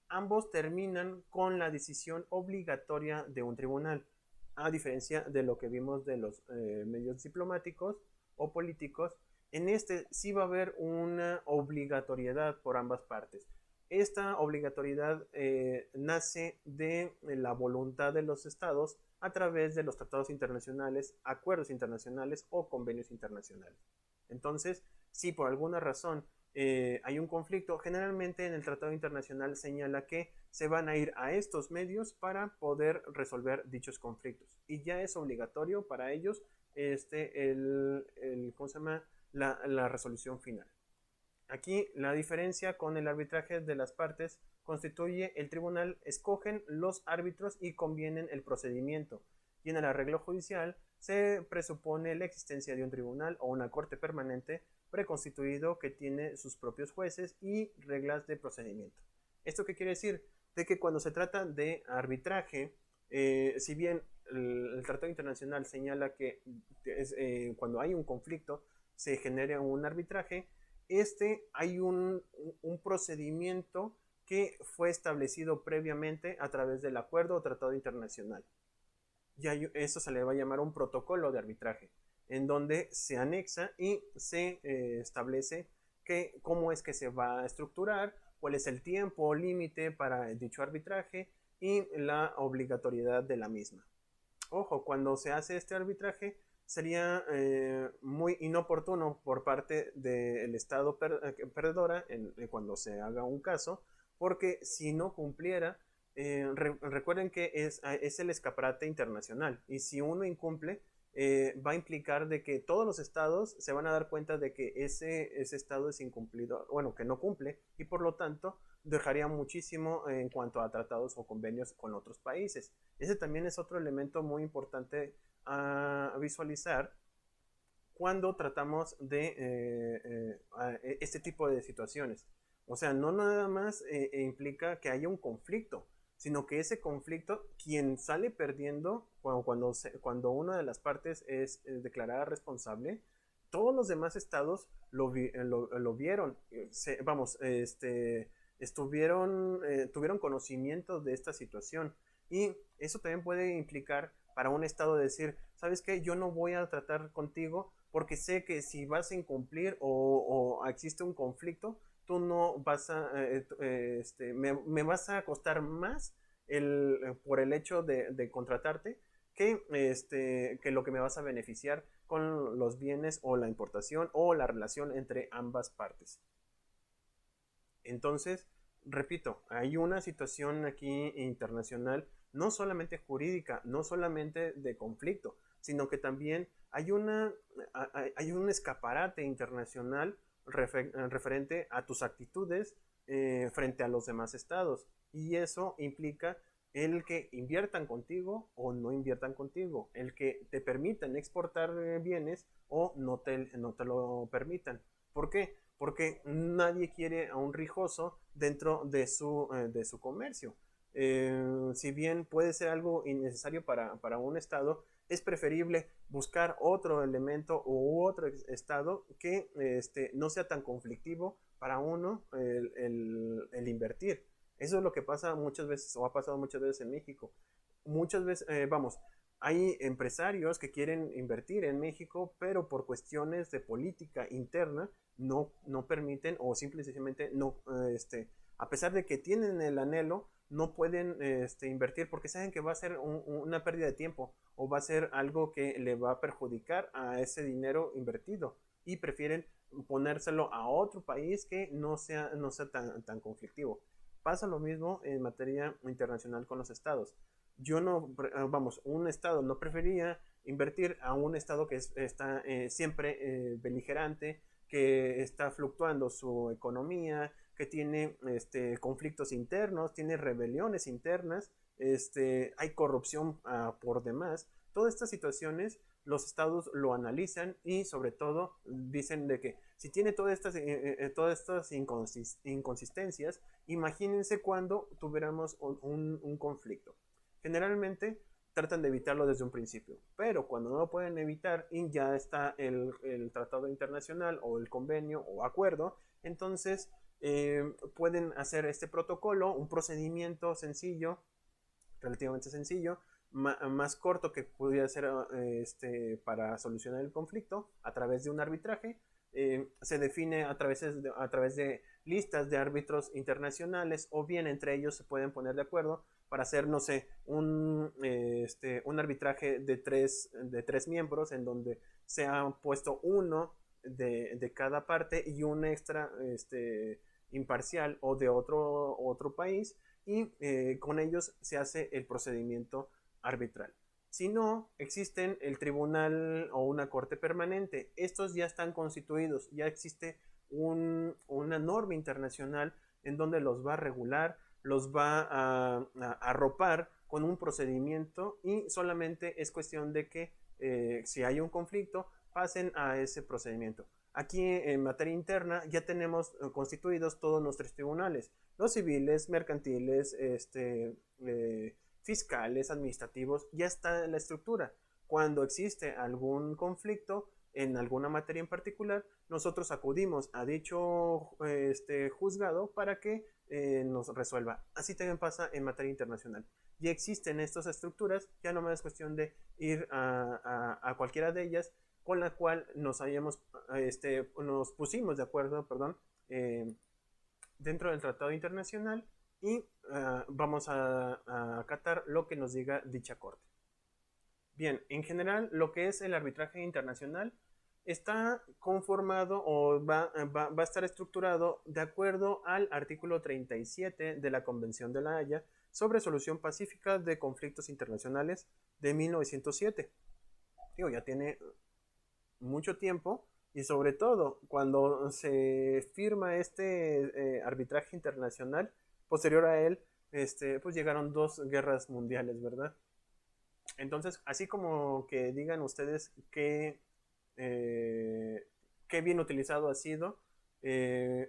Ambos terminan con la decisión obligatoria de un tribunal, a diferencia de lo que vimos de los medios diplomáticos o políticos. En este sí va a haber una obligatoriedad por ambas partes. Esta obligatoriedad nace de la voluntad de los estados a través de los tratados internacionales, acuerdos internacionales o convenios internacionales. Entonces, si por alguna razón hay un conflicto, generalmente en el tratado internacional señala que se van a ir a estos medios para poder resolver dichos conflictos. Y ya es obligatorio para ellos ¿cómo se llama? La resolución final. Aquí la diferencia con el arbitraje de las partes constituye el tribunal, escogen los árbitros y convienen el procedimiento. Y en el arreglo judicial se presupone la existencia de un tribunal o una corte permanente preconstituido que tiene sus propios jueces y reglas de procedimiento. ¿Esto qué quiere decir? De que cuando se trata de arbitraje, si bien el Tratado Internacional señala que cuando hay un conflicto se genera un arbitraje, hay un procedimiento que fue establecido previamente a través del acuerdo o tratado internacional. Y eso se le va a llamar un protocolo de arbitraje, en donde se anexa y se establece cómo es que se va a estructurar, cuál es el tiempo límite para dicho arbitraje y la obligatoriedad de la misma. Ojo, cuando se hace este arbitraje sería muy inoportuno por parte del Estado perdedora cuando se haga un caso, porque si no cumpliera, recuerden que es el escaparate internacional y si uno incumple, va a implicar de que todos los estados se van a dar cuenta de que ese estado es incumplido, bueno, que no cumple y por lo tanto dejaría muchísimo en cuanto a tratados o convenios con otros países. Ese también es otro elemento muy importante a visualizar cuando tratamos de este tipo de situaciones. O sea, no nada más implica que haya un conflicto, sino que ese conflicto, quien sale perdiendo cuando una de las partes es declarada responsable, todos los demás estados lo vieron, tuvieron conocimiento de esta situación. Y eso también puede implicar para un estado decir, ¿sabes qué? Yo no voy a tratar contigo porque sé que si vas a incumplir o existe un conflicto, tú no vas me vas a costar más por el hecho de contratarte que lo que me vas a beneficiar con los bienes o la importación o la relación entre ambas partes. Entonces, repito, hay una situación aquí internacional, no solamente jurídica, no solamente de conflicto, sino que también hay un escaparate internacional referente a tus actitudes frente a los demás estados. Y eso implica el que inviertan contigo o no inviertan contigo, el que te permitan exportar bienes o no te lo permitan. ¿Por qué? Porque nadie quiere a un rijoso dentro de su comercio. Si bien puede ser algo innecesario para un estado, es preferible buscar otro elemento u otro estado que no sea tan conflictivo para uno el invertir. Eso es lo que pasa muchas veces o ha pasado muchas veces en México. Muchas veces, hay empresarios que quieren invertir en México, pero por cuestiones de política interna no permiten o simplemente no, a pesar de que tienen el anhelo, no pueden invertir porque saben que va a ser una pérdida de tiempo o va a ser algo que le va a perjudicar a ese dinero invertido y prefieren ponérselo a otro país que no sea tan conflictivo. Pasa lo mismo en materia internacional con los estados. Yo no, un estado no prefería invertir a un estado que está siempre beligerante, que está fluctuando su economía, que tiene conflictos internos, tiene rebeliones internas, hay corrupción por demás. Todas estas situaciones los estados lo analizan y sobre todo dicen de que si tiene todas estas inconsistencias, imagínense cuando tuviéramos un conflicto. Generalmente tratan de evitarlo desde un principio, pero cuando no lo pueden evitar y ya está el tratado internacional o el convenio o acuerdo, entonces pueden hacer este protocolo, un procedimiento sencillo, relativamente sencillo, más corto que pudiera ser para solucionar el conflicto a través de un arbitraje. Se define a través de listas de árbitros internacionales o bien entre ellos se pueden poner de acuerdo para hacer, no sé, un arbitraje de tres miembros en donde se ha puesto uno de cada parte y un extra imparcial o de otro país y con ellos se hace el procedimiento arbitral. Si no, existen el tribunal o una corte permanente. Estos ya están constituidos, ya existe una norma internacional en donde los va a regular, los va a arropar con un procedimiento y solamente es cuestión de que si hay un conflicto pasen a ese procedimiento. Aquí en materia interna ya tenemos constituidos todos nuestros tribunales, los civiles, mercantiles, fiscales, administrativos, ya está la estructura. Cuando existe algún conflicto en alguna materia en particular, nosotros acudimos a dicho juzgado para que nos resuelva. Así también pasa en materia internacional. Ya existen estas estructuras, ya no más es cuestión de ir a cualquiera de ellas, con la cual nos pusimos de acuerdo, perdón, dentro del tratado internacional y vamos a acatar lo que nos diga dicha corte. Bien, en general, lo que es el arbitraje internacional está conformado o va a estar estructurado de acuerdo al artículo 37 de la Convención de la Haya sobre solución pacífica de conflictos internacionales de 1907. Digo, ya tiene mucho tiempo y sobre todo cuando se firma arbitraje internacional, posterior a él, pues llegaron dos guerras mundiales, ¿verdad? Entonces, así como que digan ustedes qué bien utilizado ha sido,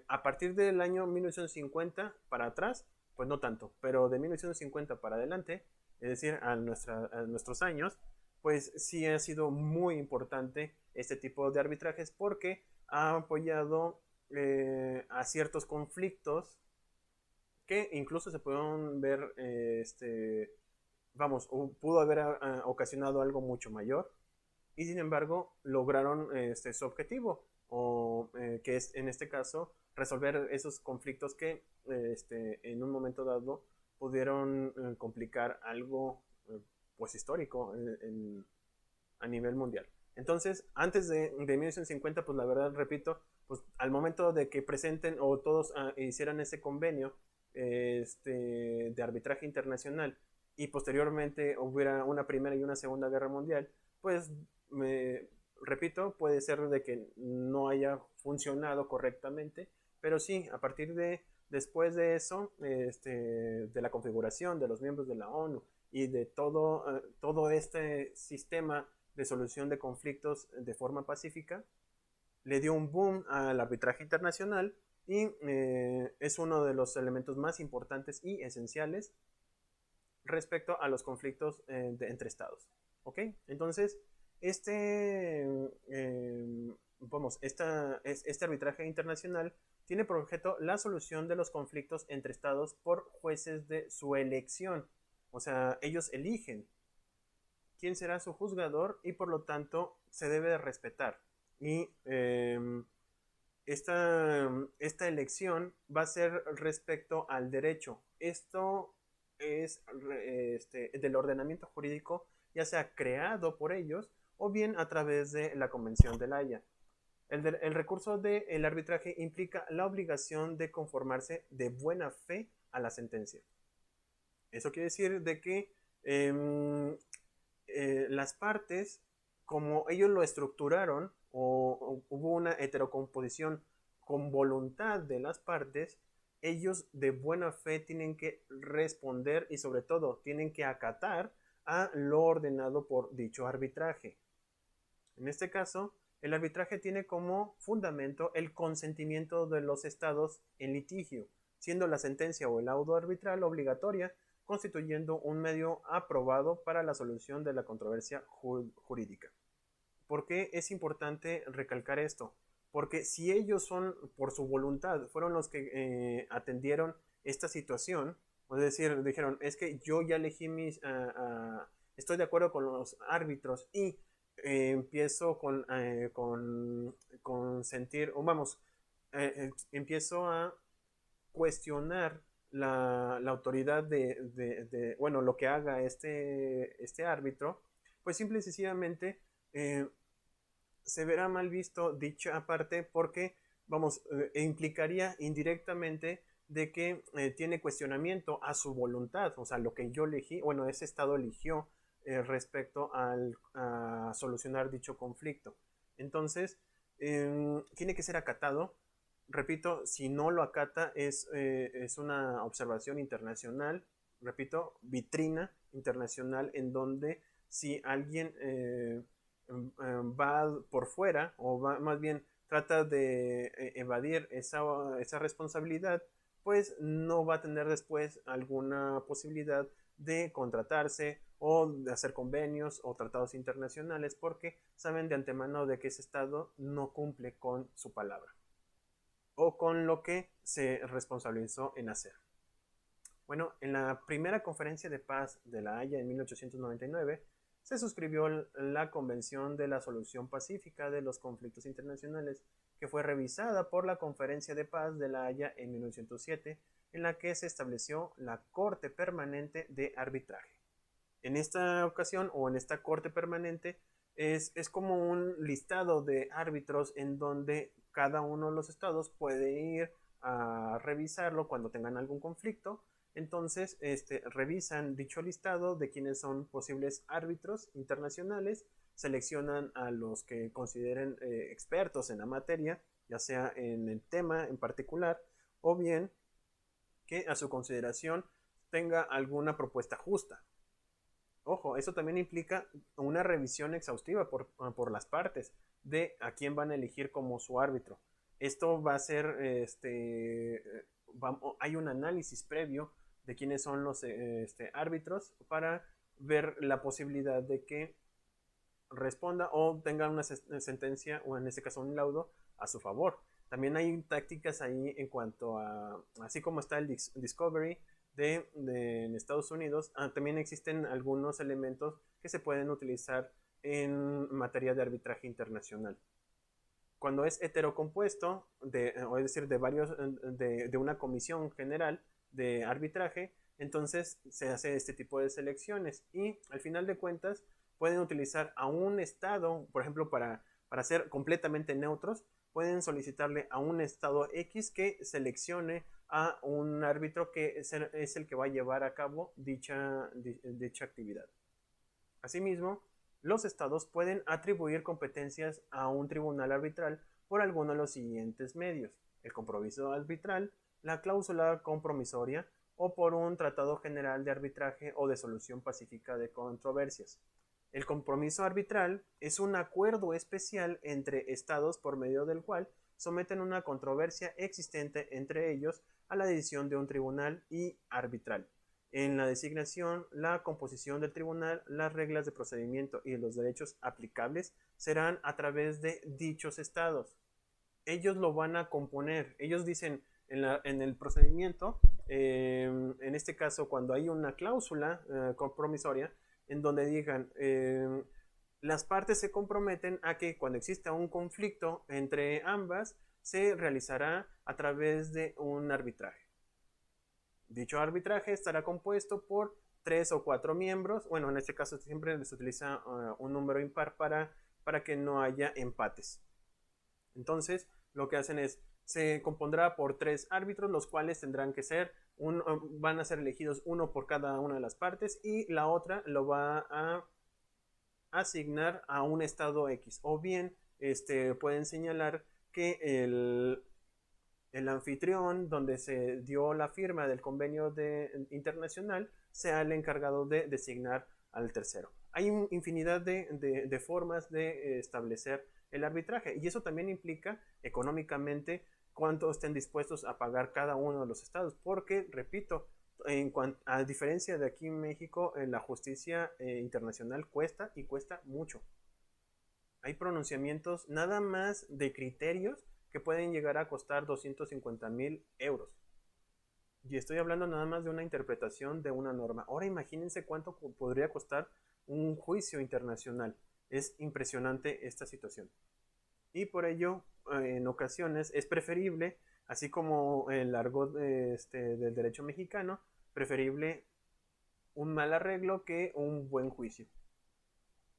a partir del año 1950 para atrás, pues no tanto, pero de 1950 para adelante, es decir, a nuestros años, pues sí ha sido muy importante este tipo de arbitrajes porque ha apoyado a ciertos conflictos que incluso se pueden ver, vamos, pudo haber ocasionado algo mucho mayor y sin embargo lograron su objetivo, o que es en este caso resolver esos conflictos que en un momento dado pudieron complicar algo pues histórico a nivel mundial. Entonces, antes de 1950, pues la verdad, repito, pues al momento de que presenten o todos hicieran ese convenio de arbitraje internacional y posteriormente hubiera una primera y una segunda guerra mundial, pues me repito, puede ser de que no haya funcionado correctamente, pero sí, a partir de después de eso, de la configuración de los miembros de la ONU y de todo este sistema de solución de conflictos de forma pacífica, le dio un boom al arbitraje internacional y es uno de los elementos más importantes y esenciales respecto a los conflictos entre estados. ¿Ok? Entonces, este arbitraje internacional tiene por objeto la solución de los conflictos entre estados por jueces de su elección. O sea, ellos eligen quién será su juzgador y por lo tanto se debe de respetar. Y esta elección va a ser respecto al derecho. Esto es del ordenamiento jurídico, ya sea creado por ellos o bien a través de la Convención de La Haya. El recurso del arbitraje implica la obligación de conformarse de buena fe a la sentencia. Eso quiere decir de que las partes, como ellos lo estructuraron, o hubo una heterocomposición con voluntad de las partes, ellos de buena fe tienen que responder y sobre todo tienen que acatar a lo ordenado por dicho arbitraje. En este caso, el arbitraje tiene como fundamento el consentimiento de los estados en litigio, siendo la sentencia o el laudo arbitral obligatoria, constituyendo un medio aprobado para la solución de la controversia jurídica. ¿Por qué es importante recalcar esto? Porque si ellos son, por su voluntad, fueron los que atendieron esta situación, es decir, dijeron, es que yo ya elegí estoy de acuerdo con los árbitros y empiezo con sentir, o vamos, empiezo a cuestionar la autoridad bueno, lo que haga este árbitro, pues simple y sencillamente se verá mal visto dicha parte porque, vamos, implicaría indirectamente de que tiene cuestionamiento a su voluntad, o sea, lo que yo elegí, bueno, ese estado eligió respecto a solucionar dicho conflicto. Entonces, tiene que ser acatado. Repito, si no lo acata es una observación internacional, repito, vitrina internacional en donde si alguien va por fuera o va, más bien trata de evadir esa responsabilidad, pues no va a tener después alguna posibilidad de contratarse o de hacer convenios o tratados internacionales porque saben de antemano de que ese Estado no cumple con su palabra o con lo que se responsabilizó en hacer. Bueno, en la primera conferencia de paz de La Haya en 1899 se suscribió la Convención de la Solución Pacífica de los Conflictos Internacionales, que fue revisada por la Conferencia de Paz de La Haya en 1907, en la que se estableció la Corte Permanente de Arbitraje. En esta ocasión, o en esta Corte Permanente, es como un listado de árbitros en donde cada uno de los estados puede ir a revisarlo cuando tengan algún conflicto. Entonces, revisan dicho listado de quienes son posibles árbitros internacionales, seleccionan a los que consideren expertos en la materia, ya sea en el tema en particular, o bien que a su consideración tenga alguna propuesta justa. Ojo, eso también implica una revisión exhaustiva por las partes de a quién van a elegir como su árbitro. Esto va a ser, hay un análisis previo de quiénes son los árbitros para ver la posibilidad de que responda o tenga una sentencia o en este caso un laudo a su favor. También hay tácticas ahí en cuanto a, así como está el Discovery en Estados Unidos, también existen algunos elementos que se pueden utilizar en materia de arbitraje internacional. Cuando es heterocompuesto, o es decir, de varios, de una comisión general de arbitraje, entonces se hace este tipo de selecciones y al final de cuentas pueden utilizar a un estado, por ejemplo, para ser completamente neutros, pueden solicitarle a un estado X que seleccione a un árbitro que es el que va a llevar a cabo dicha actividad. Asimismo, los estados pueden atribuir competencias a un tribunal arbitral por alguno de los siguientes medios: el compromiso arbitral, la cláusula compromisoria o por un tratado general de arbitraje o de solución pacífica de controversias. El compromiso arbitral es un acuerdo especial entre estados por medio del cual someten una controversia existente entre ellos a la decisión de un tribunal y arbitral. En la designación, la composición del tribunal, las reglas de procedimiento y los derechos aplicables serán a través de dichos estados. Ellos lo van a componer. Ellos dicen en el procedimiento, en este caso cuando hay una cláusula compromisoria, en donde digan, las partes se comprometen a que cuando exista un conflicto entre ambas, se realizará a través de un arbitraje. Dicho arbitraje estará compuesto por 3 o 4 miembros. Bueno, en este caso siempre se utiliza un número impar para que no haya empates. Entonces, lo que hacen es, se compondrá por 3 árbitros, los cuales tendrán que ser, van a ser elegidos uno por cada una de las partes y la otra lo va a asignar a un estado X. O bien, pueden señalar que el anfitrión donde se dio la firma del convenio internacional sea el encargado de designar al tercero. Hay infinidad de formas de establecer el arbitraje y eso también implica económicamente cuánto estén dispuestos a pagar cada uno de los estados, porque, repito, a diferencia de aquí en México, la justicia internacional cuesta y cuesta mucho. Hay pronunciamientos nada más de criterios que pueden llegar a costar 250,000 euros. Y estoy hablando nada más de una interpretación de una norma. Ahora imagínense cuánto podría costar un juicio internacional. Es impresionante esta situación. Y por ello, en ocasiones es preferible, así como el argot del derecho mexicano, preferible un mal arreglo que un buen juicio.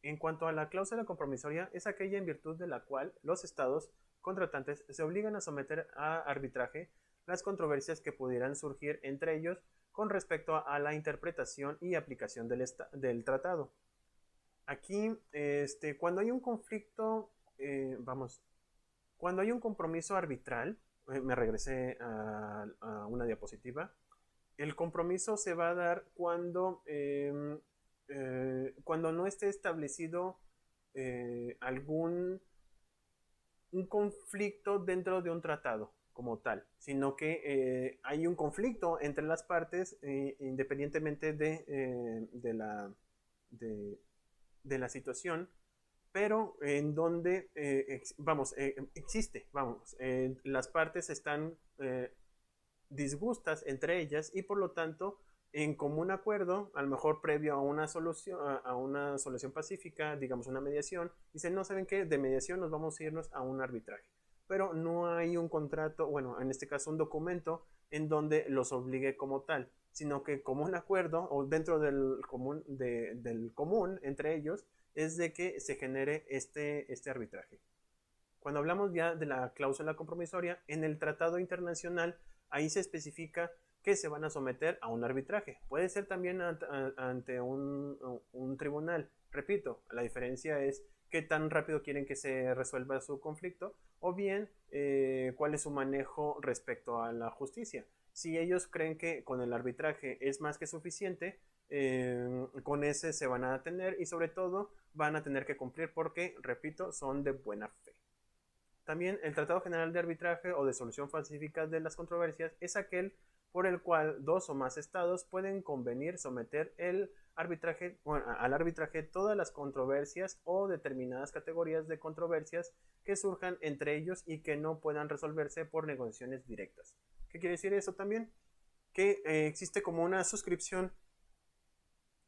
En cuanto a la cláusula compromisoria, es aquella en virtud de la cual los estados contratantes se obligan a someter a arbitraje las controversias que pudieran surgir entre ellos con respecto a la interpretación y aplicación del tratado. Aquí, cuando hay un conflicto, cuando hay un compromiso arbitral, me regresé a una diapositiva, el compromiso se va a dar cuando no esté establecido algún un conflicto dentro de un tratado como tal, sino que hay un conflicto entre las partes independientemente de la situación, pero en donde, existe, las partes están disgustas entre ellas y por lo tanto en común acuerdo, a lo mejor previo a una solución pacífica, digamos una mediación, dicen, no, ¿saben qué? De mediación nos vamos a irnos a un arbitraje. Pero no hay un contrato, bueno, en este caso un documento en donde los obligue como tal, sino que como un acuerdo o dentro del común entre ellos es de que se genere este arbitraje. Cuando hablamos ya de la cláusula compromisoria, en el tratado internacional, ahí se especifica que se van a someter a un arbitraje. Puede ser también ante un tribunal. Repito, la diferencia es qué tan rápido quieren que se resuelva su conflicto o bien cuál es su manejo respecto a la justicia. Si ellos creen que con el arbitraje es más que suficiente, con ese se van a atender y sobre todo van a tener que cumplir porque, repito, son de buena fe. También el Tratado General de Arbitraje o de Solución Pacífica de las Controversias es aquel por el cual dos o más estados pueden convenir someter al arbitraje todas las controversias o determinadas categorías de controversias que surjan entre ellos y que no puedan resolverse por negociaciones directas. ¿Qué quiere decir eso también? Que existe como una suscripción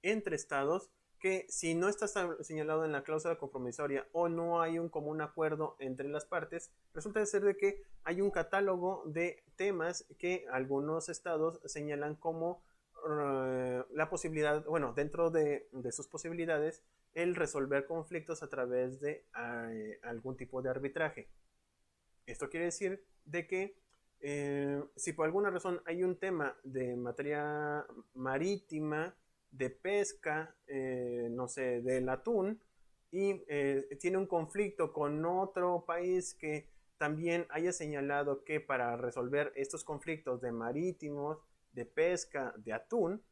entre estados que si no está señalado en la cláusula compromisoria o no hay un común acuerdo entre las partes, resulta ser de que hay un catálogo de temas que algunos estados señalan como la posibilidad, bueno, dentro de sus posibilidades, el resolver conflictos a través de algún tipo de arbitraje. Esto quiere decir de que si por alguna razón hay un tema de materia marítima, de pesca, no sé, del atún, y tiene un conflicto con otro país que también haya señalado que para resolver estos conflictos de marítimos, de pesca, de atún,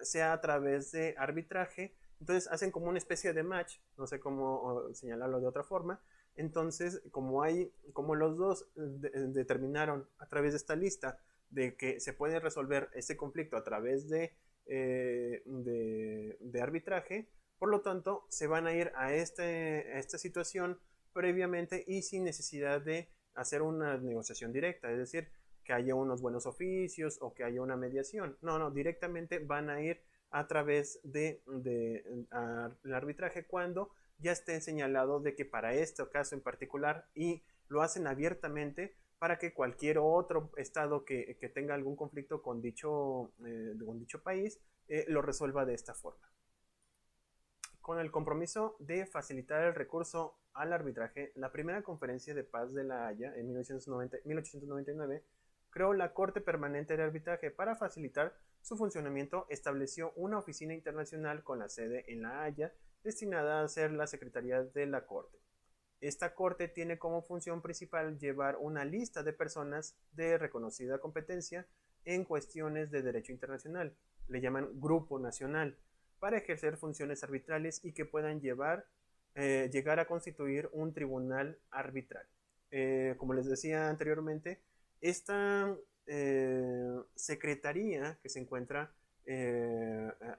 sea a través de arbitraje, entonces hacen como una especie de match, no sé cómo señalarlo de otra forma. Entonces, como los dos determinaron a través de esta lista de que se puede resolver este conflicto a través de arbitraje, por lo tanto, se van a ir a esta situación previamente y sin necesidad de hacer una negociación directa, es decir, que haya unos buenos oficios o que haya una mediación. No, directamente van a ir a través del arbitraje cuando ya esté señalado de que para este caso en particular, y lo hacen abiertamente para que cualquier otro estado que tenga algún conflicto con dicho país lo resuelva de esta forma. Con el compromiso de facilitar el recurso al arbitraje, la primera conferencia de paz de La Haya en 1899 creó la Corte Permanente de Arbitraje. Para facilitar su funcionamiento, estableció una oficina internacional con la sede en La Haya destinada a ser la Secretaría de la Corte. Esta Corte tiene como función principal llevar una lista de personas de reconocida competencia en cuestiones de derecho internacional, le llaman Grupo Nacional, para ejercer funciones arbitrales y que puedan llegar a constituir un tribunal arbitral. Como les decía anteriormente, esta secretaría que se encuentra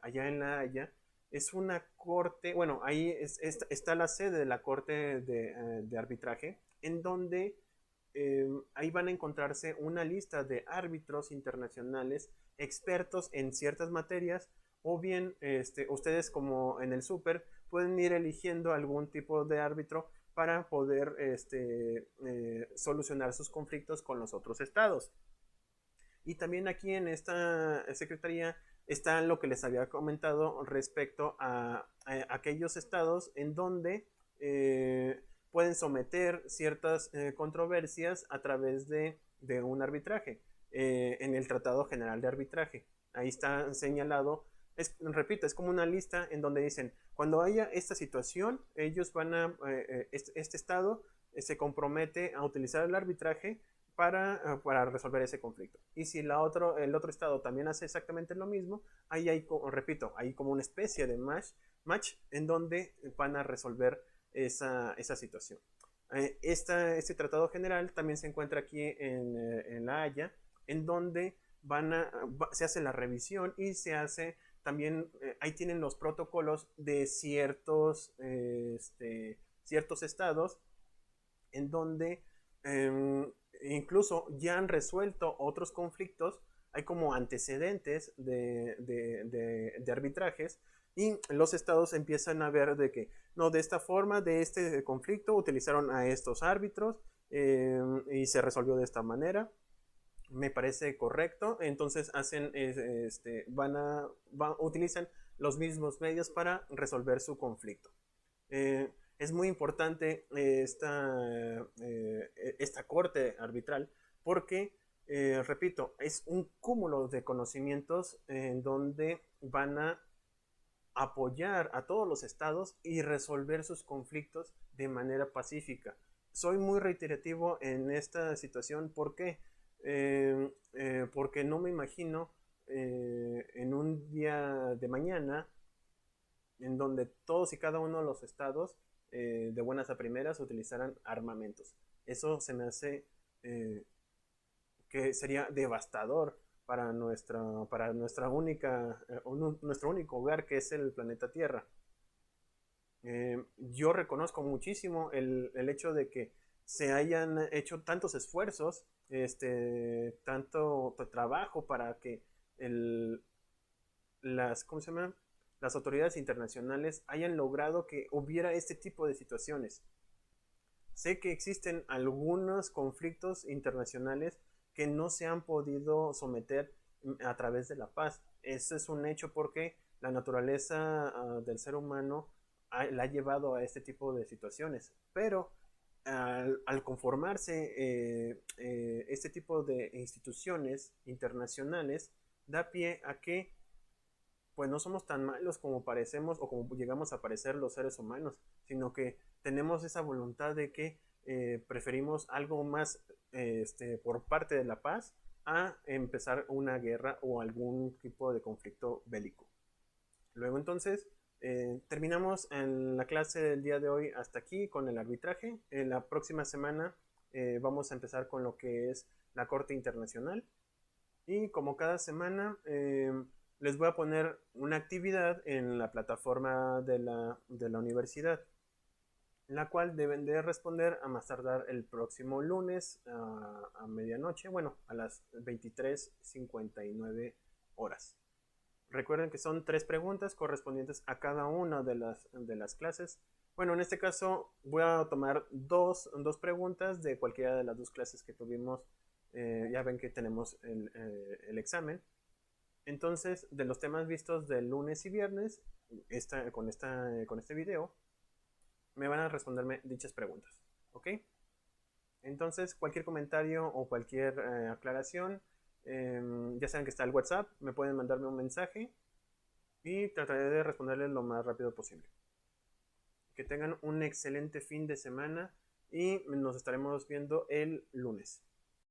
allá en La Haya es una corte, bueno, ahí está la sede de la corte de arbitraje, en donde ahí van a encontrarse una lista de árbitros internacionales expertos en ciertas materias, o bien ustedes como en el súper pueden ir eligiendo algún tipo de árbitro para poder solucionar sus conflictos con los otros estados. Y también aquí en esta secretaría está lo que les había comentado respecto a aquellos estados en donde pueden someter ciertas controversias a través de un arbitraje, en el Tratado General de Arbitraje. Ahí está señalado, repito, es como una lista en donde dicen, cuando haya esta situación, ellos van este estado se compromete a utilizar el arbitraje para resolver ese conflicto. Y si el otro estado también hace exactamente lo mismo, ahí hay, repito, hay como una especie de match en donde van a resolver esa situación. Este tratado general también se encuentra aquí en La Haya, en donde se hace la revisión y se hace también, ahí tienen los protocolos de ciertos estados en donde incluso ya han resuelto otros conflictos, hay como antecedentes de arbitrajes, y los estados empiezan a ver de que, no, de esta forma, de este conflicto, utilizaron a estos árbitros y se resolvió de esta manera. Me parece correcto, entonces utilizan los mismos medios para resolver su conflicto. Es muy importante esta corte arbitral porque, repito, es un cúmulo de conocimientos en donde van a apoyar a todos los estados y resolver sus conflictos de manera pacífica. Soy muy reiterativo en esta situación porque no me imagino en un día de mañana en donde todos y cada uno de los estados de buenas a primeras utilizaran armamentos. Eso se me hace que sería devastador para nuestra nuestro único hogar, que es el planeta Tierra. Yo reconozco muchísimo el hecho de que se hayan hecho tantos esfuerzos, tanto trabajo para que el, ¿cómo se llama? Las autoridades internacionales hayan logrado que hubiera este tipo de situaciones. Sé que existen algunos conflictos internacionales que no se han podido someter a través de la paz. Eso es un hecho porque la naturaleza del ser humano la ha llevado a este tipo de situaciones. Pero al conformarse este tipo de instituciones internacionales, da pie a que pues no somos tan malos como parecemos o como llegamos a parecer los seres humanos, sino que tenemos esa voluntad de que preferimos algo más por parte de la paz a empezar una guerra o algún tipo de conflicto bélico. Luego entonces terminamos en la clase del día de hoy hasta aquí con el arbitraje. En la próxima semana vamos a empezar con lo que es la Corte Internacional. Y como cada semana, les voy a poner una actividad en la plataforma de la universidad, la cual deben de responder a más tardar el próximo lunes a medianoche, bueno, a las 23:59 horas. Recuerden que son 3 preguntas correspondientes a cada una de las clases. Bueno, en este caso voy a tomar dos preguntas de cualquiera de las 2 clases que tuvimos. Ya ven que tenemos el examen. Entonces, de los temas vistos del lunes y viernes, con este video, me van a responderme dichas preguntas. ¿Ok? Entonces, cualquier comentario o cualquier aclaración, ya saben que está el WhatsApp, me pueden mandarme un mensaje y trataré de responderles lo más rápido posible. Que tengan un excelente fin de semana y nos estaremos viendo el lunes.